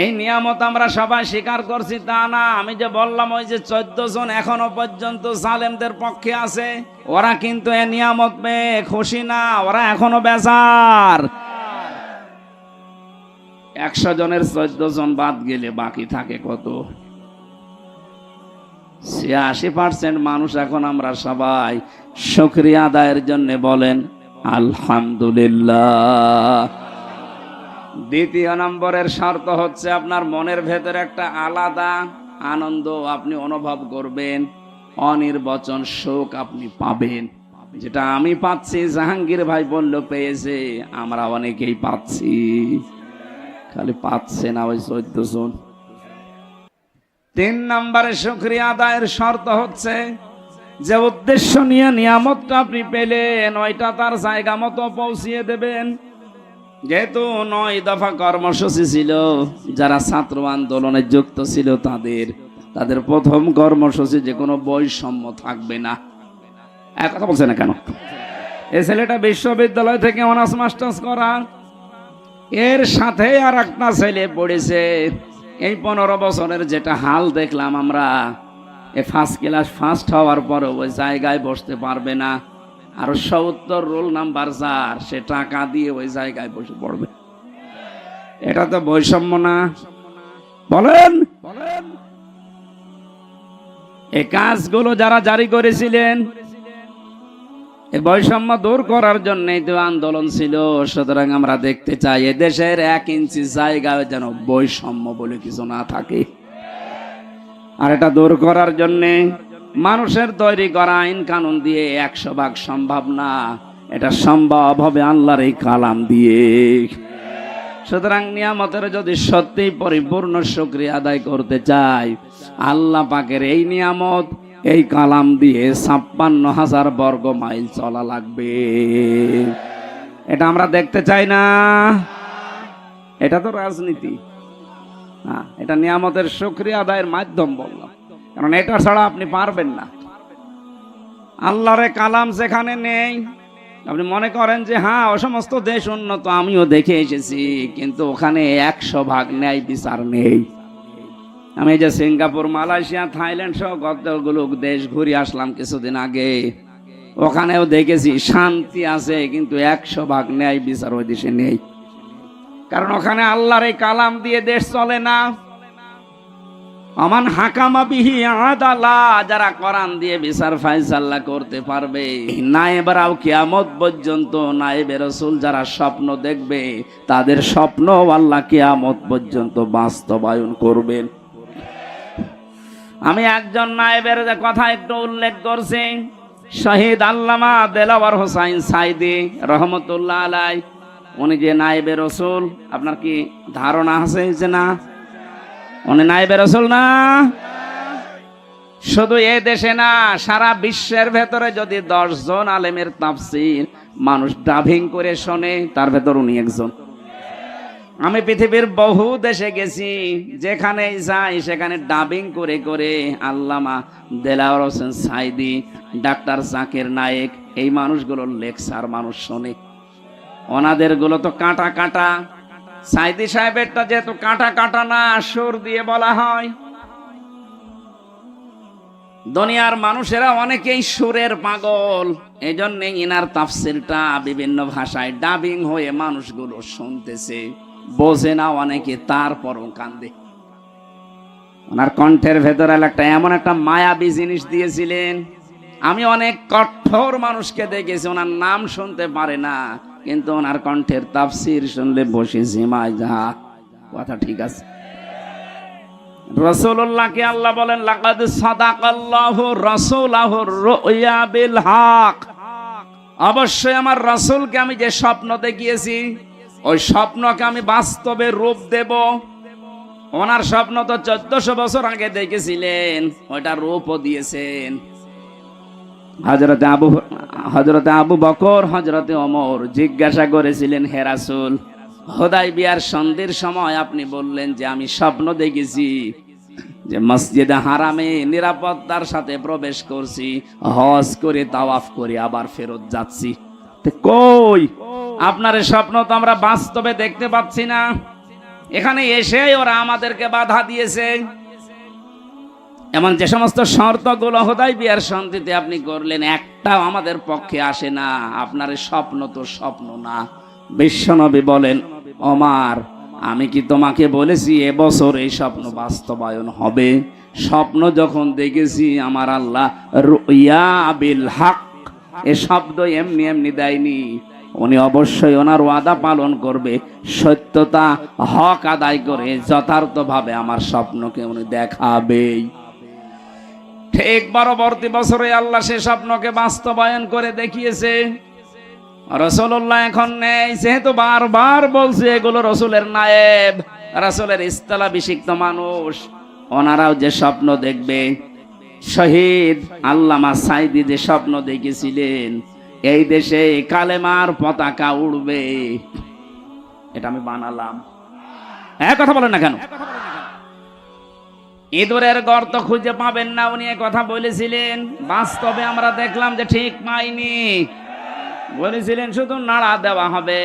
এই নিয়ামত আমরা সবাই স্বীকার করছি তা না। আমি যে বললাম ওই যে 14 জন এখনো পর্যন্ত জালেমদের পক্ষে আছে, ওরা কিন্তু এই নিয়ামত পেয়ে খুশি না, ওরা এখনো বেজার। 100 জনের 14 জন বাদ গেলে বাকি থাকে কত? 86% মানুষ এখন আমরা সবাই শুকরিয়া আদায়ের জন্য বলেন আলহামদুলিল্লাহ। দ্বিতীয় নম্বরের শর্ত হচ্ছে আপনার মনের ভেতরে একটা আলাদা আনন্দ আপনি অনুভব করবেন, অনির্বচন সুখ আপনি পাবেন। যেটা আমি পাচ্ছি, জাহাঙ্গীর ভাই বলল পেয়েছে, আমরা অনেকেই পাচ্ছি। খালি পাচ্ছে না ওই 14 জন। 3 নম্বরে শুকরিয়া আদায়ের শর্ত হচ্ছে যে উদ্দেশ্য নিয়ে নিয়ামতটা আপনি পেলেন ওইটা তার জায়গা মতো পৌঁছিয়ে দেবেন। যেহেতু 9 দফা কর্মসূচি ছিল, যারা ছাত্র আন্দোলনে যুক্ত ছিল তাদের প্রথম কর্মসূচি যে কোনো বৈষম্য থাকবে না। এক কথা বলছে না কেন? এই ছেলেটা বিশ্ববিদ্যালয় থেকে অনার্স মাস্টার্স করা, এর সাথে আর একটা ছেলে পড়েছে। এই 15 বছরের যেটা হাল দেখলাম আমরা, ফার্স্ট ক্লাস ফার্স্ট হওয়ার পরে ওই জায়গায় বসতে পারবে না, আর 70 রোল নাম্বার যার, সে টাকা দিয়ে ওই জায়গায় বসে পড়বে। এটা তো বৈষম্য না? বলেন বলেন। এই কাজগুলো যারা জারি করেছিলেন, এই বৈষম্য দূর করার জন্যই তো আন্দোলন ছিল। সুতরাং আমরা দেখতে চাই এদেশের 1 ইঞ্চি জায়গায় যেন বৈষম্য বলে কিছু না থাকে। আর এটা দূর করার জন্যে মানুষের তৈরি করা আইন কানুন দিয়ে 100 ভাগ সম্ভব না, এটা সম্ভব হবে আল্লাহর এই কালাম দিয়ে। সুতরাং নিয়ামতের যদি সত্যি পরিপূর্ণ শুকরিয়া আদায় করতে চাই, আল্লাহ পাকের এই নিয়ামত, এই কালাম দিয়ে 56,000 বর্গ মাইল চলা লাগবে। এটা আমরা দেখতে চাই না। এটা তো রাজনীতি না, এটা নিয়ামতের শুকরিয়া আদায়ের মাধ্যম বললাম, কারণ এটা ছাড়া আপনি পারবেন না। আল্লাহর কালাম যেখানে নেই, আপনি মনে করেন যে হ্যাঁ ও সমস্ত দেশ উন্নত, আমিও দেখে এসেছি, কিন্তু ওখানে 100 ভাগ ন্যায় বিচার নেই। আমি যে সিঙ্গাপুর, মালয়েশিয়া, থাইল্যান্ড সহ কতগুলো দেশ ঘুরে আসলাম কিছুদিন আগে, ওখানেও দেখেছি শান্তি আছে, কিন্তু 100 ভাগ ন্যায় বিচার ওই দেশে নেই। কারণ ওখানে আল্লাহর এই কালাম দিয়ে দেশ চলে না। আমান হাকামা বিহি আদালা, যারা কোরআন দিয়ে বিচার ফায়সালা করতে পারবে, নায়েবরাও কিয়ামত পর্যন্ত, নায়েবে রাসূল যারা স্বপ্ন দেখবে, তাদের স্বপ্ন আল্লাহ কিয়ামত পর্যন্ত বাস্তবায়ন করবেন। আমি একজন নায়েবের কথা একটু উল্লেখ করছি, শহীদ আল্লামা দেলাওয়ার হোসাইন সাইদি রহমতুল্লাহ আলাই। উনি যে নায়েবে রাসূল, আপনার কি ধারণা আছে যে না উনি নায়েবে রাসূল না? শুধু এ দেশে না, সারা বিশ্বের ভেতরে যদি 10 জন আলেমের তাফসীর মানুষ ডাবিং করে শোনে, তার ভেতর উনি একজন। আমি পৃথিবীর বহু দেশে গেছি, যেখানেই যাই সেখানে ডাবিং করে করে আল্লামা দেলাওয়ার হোসেন সাইদি, ডাক্তার জাকির নায়েক, এই মানুষগুলোর লেকচার মানুষ শোনে। ওনাদের গুলো তো কাটা কাটা, সাইদি সাহেবেরটা যেহেতু কাটা কাটা না, সুর দিয়ে বলা হয়। দুনিয়ার মানুষেরা অনেকেই সুরের পাগল, এই জন্য ইনার তাফসিরটা বিভিন্ন ভাষায় ডাবিং হয়ে মানুষগুলো শুনতেছে, বোঝে না অনেকে, তারপরও কান্দে। ওনার কণ্ঠের ভেতরে একটা এমন একটা মায়াবী জিনিস দিয়েছিলেন। আমি অনেক কঠোর মানুষকে দেখেছি, ওনার নাম শুনতে পারে না, কিন্তু ওনার কণ্ঠের তাফসির শুনলে বসে জিমায়, যা কথা ঠিক আছে। রাসূলুল্লাহকে আল্লাহ বলেন, লাকাদ সাদাকাল্লাহু রাসূলাহুর রুয়া বিল হক। অবশ্যই আমার রাসূলকে আমি যে স্বপ্ন দেখিয়েছি, ওই স্বপ্নকে আমি বাস্তবে রূপ দেব। ওনার স্বপ্ন তো 1400 বছর আগে দেখেছিলেন, ওইটা রূপও দিয়েছেন। হযরতে আবু বকর, হযরতে ওমর জিজ্ঞাসা করেছিলেন, হে রাসূল, হুদায়বিয়ার সন্ধির সময় আপনি বললেন যে আমি স্বপ্ন দেখেছি যে মসজিদে হারামে নিরাপত্তার সাথে প্রবেশ করছি, হজ করে তাওয়াফ করে আবার ফেরত যাচ্ছি। কই আপনার স্বপ্ন তো আমরা বাস্তবে দেখতে পাচ্ছি না। এখানে এসে ওরা আমাদেরকে বাধা দিয়েছে। এমন যে সমস্ত শর্তগুলো হুদায়বিয়ার সন্ধিতে আপনি করলেন, একটাও আমাদের পক্ষে আসে না। আপনার স্বপ্ন তো স্বপ্ন না। বিশ্বনবী বলেন, ওমর, আমি কি তোমাকে বলেছি এবছর এই স্বপ্ন বাস্তবায়ন হবে? স্বপ্ন যখন দেখেছি আমার আল্লাহ রুয়া বিল হক, এ শব্দ এমনি এমনি দেয়নি। উনি অবশ্যই ওনার ওয়াদা পালন করবে, সত্যতা হক আদায় করে যথার্থভাবে আমার স্বপ্নকে উনি দেখাবেই। ঠিক পরবর্তী বছরে আল্লাহ সে স্বপ্নকে বাস্তবায়ন করে দেখিয়েছে। রাসূলুল্লাহ এখন নেই, যেহেতু বারবার বলছে এগুলো রাসূলের নায়েব, রাসূলের ইস্তালাভিষিক্ত মানুষ, ওনারাও যে স্বপ্ন দেখবে। শহীদ আল্লামা সাইদি যে স্বপ্ন দেখেছিলেন, এই দেশে কালেমার পতাকা উড়বে, এটা আমি বানালাম। এক কথা বলেন না কেন? ইঁদুরের গর্ত খুঁজে পাবেন না, উনি কথা বলেছিলেন। বাস্তবে আমরা দেখলাম যে ঠিক পাইনি। বলেছিলেন শুধু নাড়া দেওয়া হবে,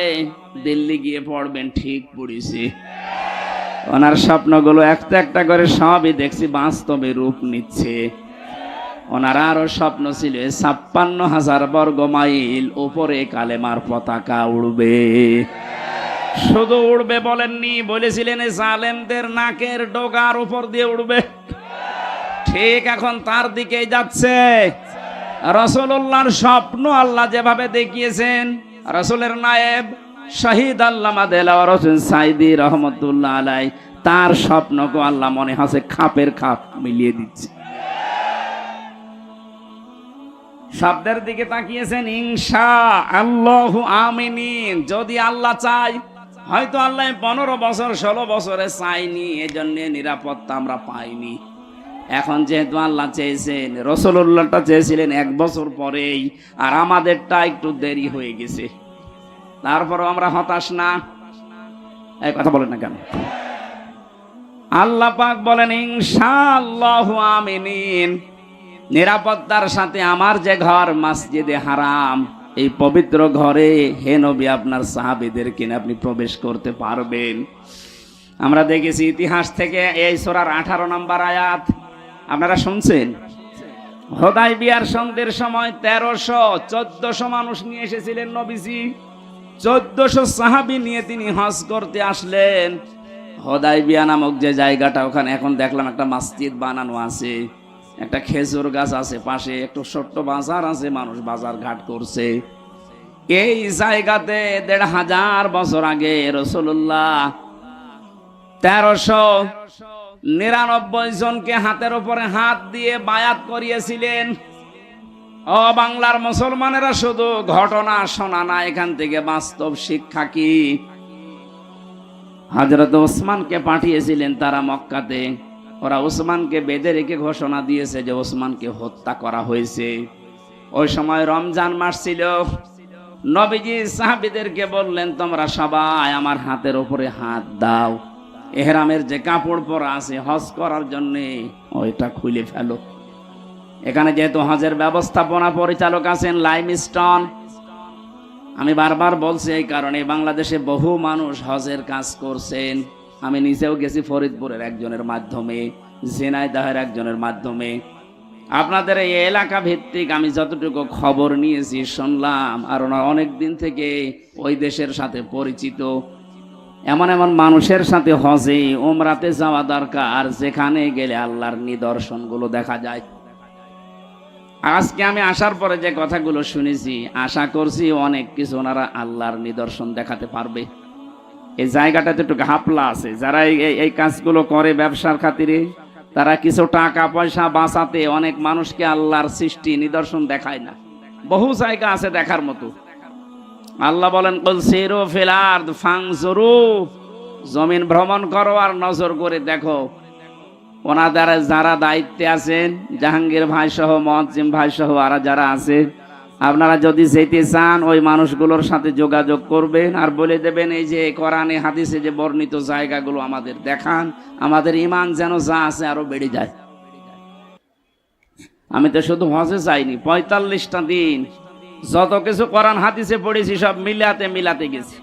দিল্লি গিয়ে পড়বেন, ঠিক পড়েছি। ওনার স্বপ্নগুলো একটা একটা করে সবই দেখছি বাস্তবে রূপ নিচ্ছে। ওনার আরো স্বপ্ন ছিল ৫৬,০০০ বর্গ মাইল উপরে কালেমার পতাকা উড়বে। শুধু উড়বে বলেননি, বলেছিলেন জালেমদের নাকের ডগার উপর দিয়ে উড়বে। ঠিক এখন তার দিকেই যাচ্ছে। রাসূলুল্লাহর স্বপ্ন আল্লাহ যেভাবে দেখিয়েছেন, রাসূলের নায়েব শহীদ আল্লামা দেলাওয়ার হোসেন সাইদি রহমতুল্লাহ আলাইহি, তার স্বপ্নকে আল্লাহ মনে হচ্ছে খাপের খাপ মিলিয়ে দিচ্ছে। শব্দের দিকে তাকিয়েছেন, ইনশাআল্লাহু আমিন। যদি আল্লাহ চায়, হয়তো আল্লাহ 15 বছর 16 বছরে চাইনি, এজন্য নিরাপত্তা আমরা পাইনি। এখন যেহেতু আল্লাহ চেয়েছেন, রাসূলুল্লাহটা চেয়েছিলেন 1 বছর পরেই, আর আমাদেরটা একটু দেরি হয়ে গেছে। তারপরও আমরা হতাশ না। এই কথা বলেন না কেন? আল্লাহ পাক বলেন, ইনশাআল্লাহু আমিন। নিরাপত্তার সাথে আমার যে ঘর মসজিদে হারাম, এই পবিত্র ঘরে হে নবী আপনার সাহাবীদেরকে নিয়ে আপনি প্রবেশ করতে পারবেন। আমরা দেখেছি ইতিহাস থেকে, এই সূরার 18 নম্বর আয়াত আপনারা শুনছেন। হুদায়বিয়ার সন্ধির সময় 1300-1400 মানুষ নিয়ে এসেছিলেন নবীজি। 1400 সাহাবী নিয়ে তিনি হজ করতে আসলেন। হুদায়বিয়া নামক যে জায়গাটা, ওখানে এখন দেখলাম একটা মসজিদ বানানো আছে, একটা খেজুর গাছ আছে পাশে, একটু ছোট্ট বাজার আছে, মানুষ বাজার ঘাট করছে। এই জায়গাতে ১৫০০ বছর আগে রাসূলুল্লাহ 1399 জনকে হাতের উপরে হাত দিয়ে বায়াত করিয়েছিলেন। ও বাংলার মুসলমানেরা, শুধু ঘটনা শোনা না, এখান থেকে বাস্তব শিক্ষা কি? হযরত ওসমানকে পাঠিয়েছিলেন তারা মক্কাতে, ওরা ওসমানকে বেঁধে রেখে ঘোষণা দিয়েছে যে ওসমানকে হত্যা করা হয়েছে। ওই সময় রমজান মাস ছিল। নবীজি সাহাবীদেরকে বললেন, তোমরা সবাই আমার হাতের উপরে হাত দাও, এহরামের যে কাপড় পরা আছে হজ করার জন্য ওইটা খুলে ফেলো। এখানে যেহেতু হজের ব্যবস্থাপনা পরিচালক আছেন লাইমস্টোন, আমি বারবার বলছি এই কারণে বাংলাদেশে বহু মানুষ হজের কাজ করছেন। আমি নিজেও গেছি ফরিদপুরের একজনের মাধ্যমে, ঝিনাইদহের একজনের মাধ্যমে। আপনাদের এই এলাকা ভিত্তিক আমি যতটুকু খবর নিয়েছি শুনলাম, আর ওনারা অনেক দিন থেকে ওই দেশের সাথে পরিচিত। এমন এমন মানুষের সাথে হজে উমরাতে যাওয়া দরকার যেখানে গেলে আল্লাহর নিদর্শনগুলো দেখা যায়। আজকে আমি আসার পরে যে কথাগুলো শুনেছি, আশা করছি অনেক কিছু ওনারা আল্লাহর নিদর্শন দেখাতে পারবে। এই জায়গাটাতে একটু ঘাপলা আছে। যারা এই কাজগুলো করে ব্যবসার খাতিরে, তারা কিছু টাকা পয়সা বাঁচাতে অনেক মানুষকে আল্লাহর সৃষ্টি নিদর্শন দেখায় না। বহু জায়গা আছে দেখার মতো। আল্লাহ বলেন, কুল সিরু ফিল আরদ ফানজুরু, জমিন ভ্রমণ করো আর নজর করে দেখো। ওনাদের যারা দায়িত্বে আছেন, জাহাঙ্গীর ভাই সহ, মুয়াজ্জিম ভাই সহ আর যারা আছে, আপনারা যদি যেতে চান ওই মানুষগুলোর সাথে যোগাযোগ করবেন আর বলে দেবেন, এই যে কোরআনে হাদিসে যে বর্ণিত জায়গাগুলো আমাদের দেখান, আমাদের ঈমান যেন যা আছে আরো বেড়ে যায়। আমি তো শুধু হজে যাইনি, 45টা দিন যত কিছু কোরআন হাদিসে পড়েছি সব মিলাতে গেছি।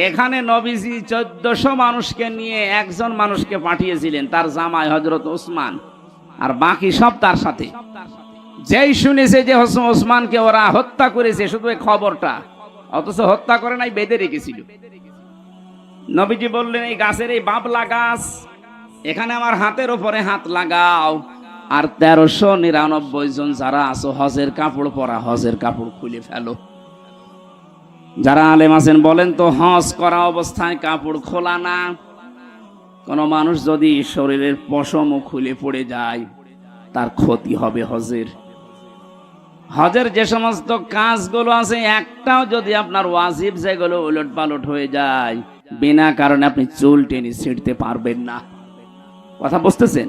এখানে নবীজি 1400 মানুষকে নিয়ে একজন মানুষকে পাঠিয়েছিলেন, তার জামাই হযরত ওসমান, আর বাকি সব তার সাথে। যেই শুনেছে যে ওসমানকে ওরা হত্যা করেছে, শুধু এই খবরটা, অথচ হত্যা করে নাই, বেঁধে রেখেছিল। নবীজি বললেন, এই গাছের এই বাবলা গাছ, এখানে আমার হাতের উপরে হাত লাগাও, আর 1399 জন যারা আছো হজের কাপড় পরা, হজের কাপড় খুলে ফেলো। যারা আলেম আছেন বলেন তো, হজ করা অবস্থায় কাপড় খোলা না। কোন মানুষ যদি শরীরের পশমও খুলে পড়ে যায়, তার ক্ষতি হবে হজের। হজের যে সমস্ত কাজগুলো আছে, একটাও যদি আপনার ওয়াজিব যেগুলো উলট পালট হয়ে যায়, বিনা কারণে আপনি চুল টেনে ছিঁড়তে পারবেন না। কথা বুঝতেছেন?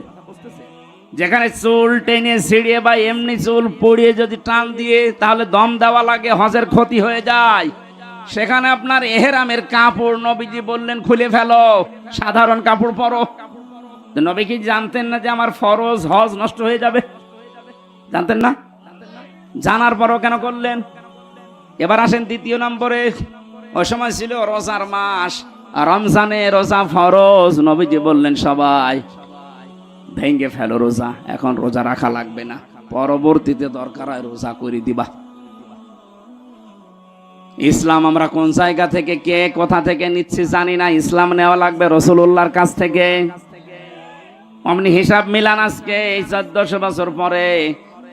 যেখানে চুল টেনে ছিঁড়িয়ে বা এমনি চুল পড়িয়ে যদি টান দিয়ে তাহলে দম দেওয়া লাগে, হজের ক্ষতি হয়ে যায়। সেখানে আপনার এহরামের কাপড় নবীজি বললেন খুলে ফেলো, সাধারণ কাপড় পরো। নবী কি জানতেন না যে আমার ফরজ হজ নষ্ট হয়ে যাবে? জানতেন না? জানার পরও কেন করলেন? এবার আসেন দ্বিতীয় নম্বরে। ওই সময় ছিল রোজার মাস, রমজানে রোজা ফরজ। নবীজি বললেন, সবাই ভেঙে ফেলো রোজা, এখন রোজা রাখা লাগবে না, পরবর্তীতে দরকার হয় রোজা করে দিবা। ইসলাম আমরা কোন জায়গা থেকে, কে কোথা থেকে নিচ্ছি জানি না। ইসলাম নেওয়া লাগবে রাসূলুল্লাহর কাছ থেকে। অমনি হিসাব মিলান, আজকে এই 1400 বছর পরে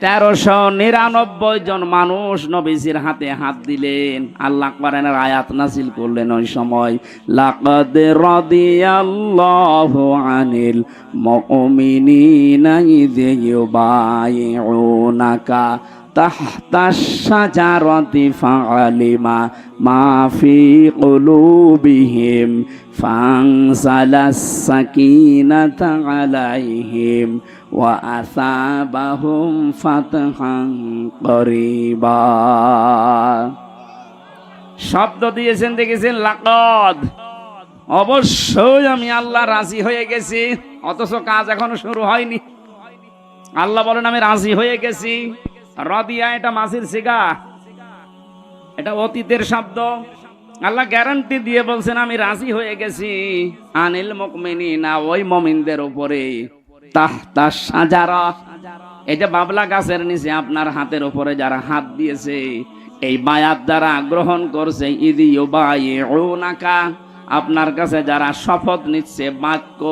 1399 জন মানুষ নবীজির হাতে হাত দিলেন। আল্লাহ কোরআনের আয়াত নাযিল করলেন ওই সময়, লাকাদ রাদিয়াল্লাহু আনিল মুমিনিনা ইয ইউবাইউনাকা তাহতাশ শাজারাতি ফাআলিমা মা ফি কুলুবিহিম ফানজালাস সাকিনাতা আলাইহিম ওয়া আসাবাহুম ফাতহান করিবা। শব্দ দিয়েছেন, দেখেছেন, লাকাদ, অবশ্যই আমি আল্লাহ রাজি হয়ে গেছি। অথচ কাজ এখনো শুরু হয়নি। আল্লাহ বলেন, আমি রাজি হয়ে গেছি। রাদিয়া এটা মাসির সিগা, এটা অতীতের শব্দ। আল্লাহ গ্যারান্টি দিয়ে বলছেন, আমি রাজি হয়ে গেছি আনিল মুমিনিনা, ওই মুমিনদের উপরে, তাহতা শাজারা, এই যে বাবলা গাছের নিচে আপনার হাতের উপরে যারা হাত দিয়েছে, এই বায়াত দ্বারা গ্রহণ করছে, ইদি ইউবাইউনাকা, আপনার কাছে যারা শপথ নিচ্ছে, বাক্য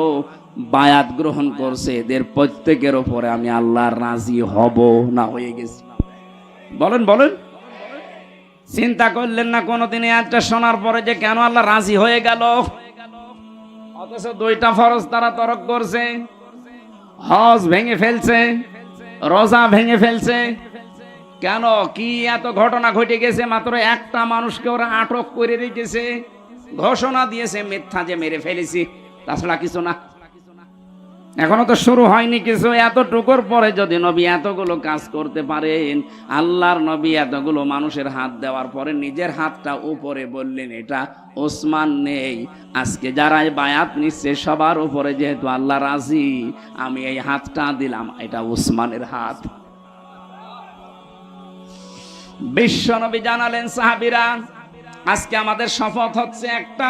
বায়াত গ্রহণ করছে, এদের প্রত্যেকের উপরে আমি আল্লাহর রাজি হব না, হয়ে গেছি। বলেন বলেন, চিন্তা করলেন না কোনদিন একটা শোনার পরে যে কেন আল্লাহ রাজি হয়ে গেল? অথচ দুইটা ফরজ তারা তরক করছে, হজ ভেঙে ফেলছে, রোজা ভেঙে ফেলছে। কেন? কি এত ঘটনা ঘটে গেছে? মাত্র একটা মানুষকে ওরা আটক করে রেখেছে, ঘোষণা দিয়েছে মিথ্যা যে মেরে ফেলেছি, তাছাড়া কিছু না। এখনো তো শুরু হয়নি কিছু। এতটুকুর পরে যদি নবী এতগুলো কাজ করতে পারেন, আল্লাহর নবী এতগুলো মানুষের হাত দেওয়ার পরে নিজের হাতটা উপরে বললেন এটা ওসমান নেই। আজকে যারা এই বায়াত নিচ্ছে সবার উপরে যেহেতু আল্লাহ রাজি, আমি এই হাতটা দিলাম, এটা ওসমানের হাত। বিশ্ব নবী জানালেন সাহাবীরা, আজকে আমাদের শপথ হচ্ছে একটা,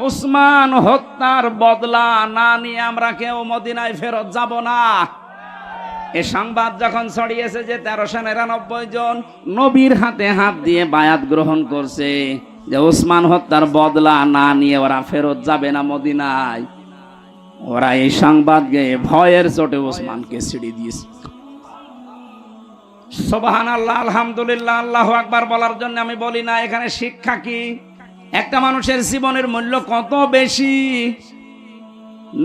ওসমান হত্যার বদলা না নিয়ে আমরা কেউ মদিনায় ফেরত যাব না। এ সংবাদ যখন ছড়িয়েছে যে 1399 জন নবীর হাতে হাত দিয়ে বায়াত গ্রহণ করছে যে ওসমান হত্যার বদলা না নিয়ে ওরা ফেরত যাবে না মদিনায়, ওরা এই সংবাদ গিয়ে ভয়ের চোটে ওসমানকে ছিঁড়ে দিয়েছে। সুবহানাল্লাহ, আলহামদুলিল্লাহ, আল্লাহু আকবার বলার জন্য আমি বলি না। এখানে শিক্ষা কি? একটা মানুষের জীবনের মূল্য কত বেশি।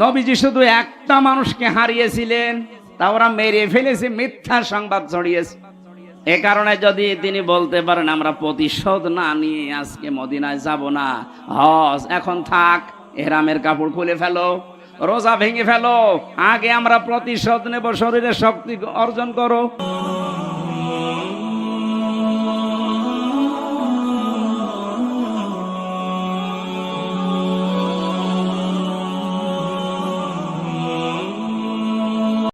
নবীজি শুধু একটা মানুষকে হারিয়েছিলেন, তা ওরা মেরে ফেলেছে, মিথ্যা সংবাদ ছড়িয়েছে। এ কারণে যদি তিনি বলতে পারেন আমরা প্রতিশোধ না নিয়ে আজকে মদিনায় যাব না, হজ এখন থাক, এহরামের কাপড় খুলে ফেলো, রোজা ভেঙে ফেলো, আগে আমরা প্রতিশোধ নেব, শরীরে শক্তি অর্জন করো।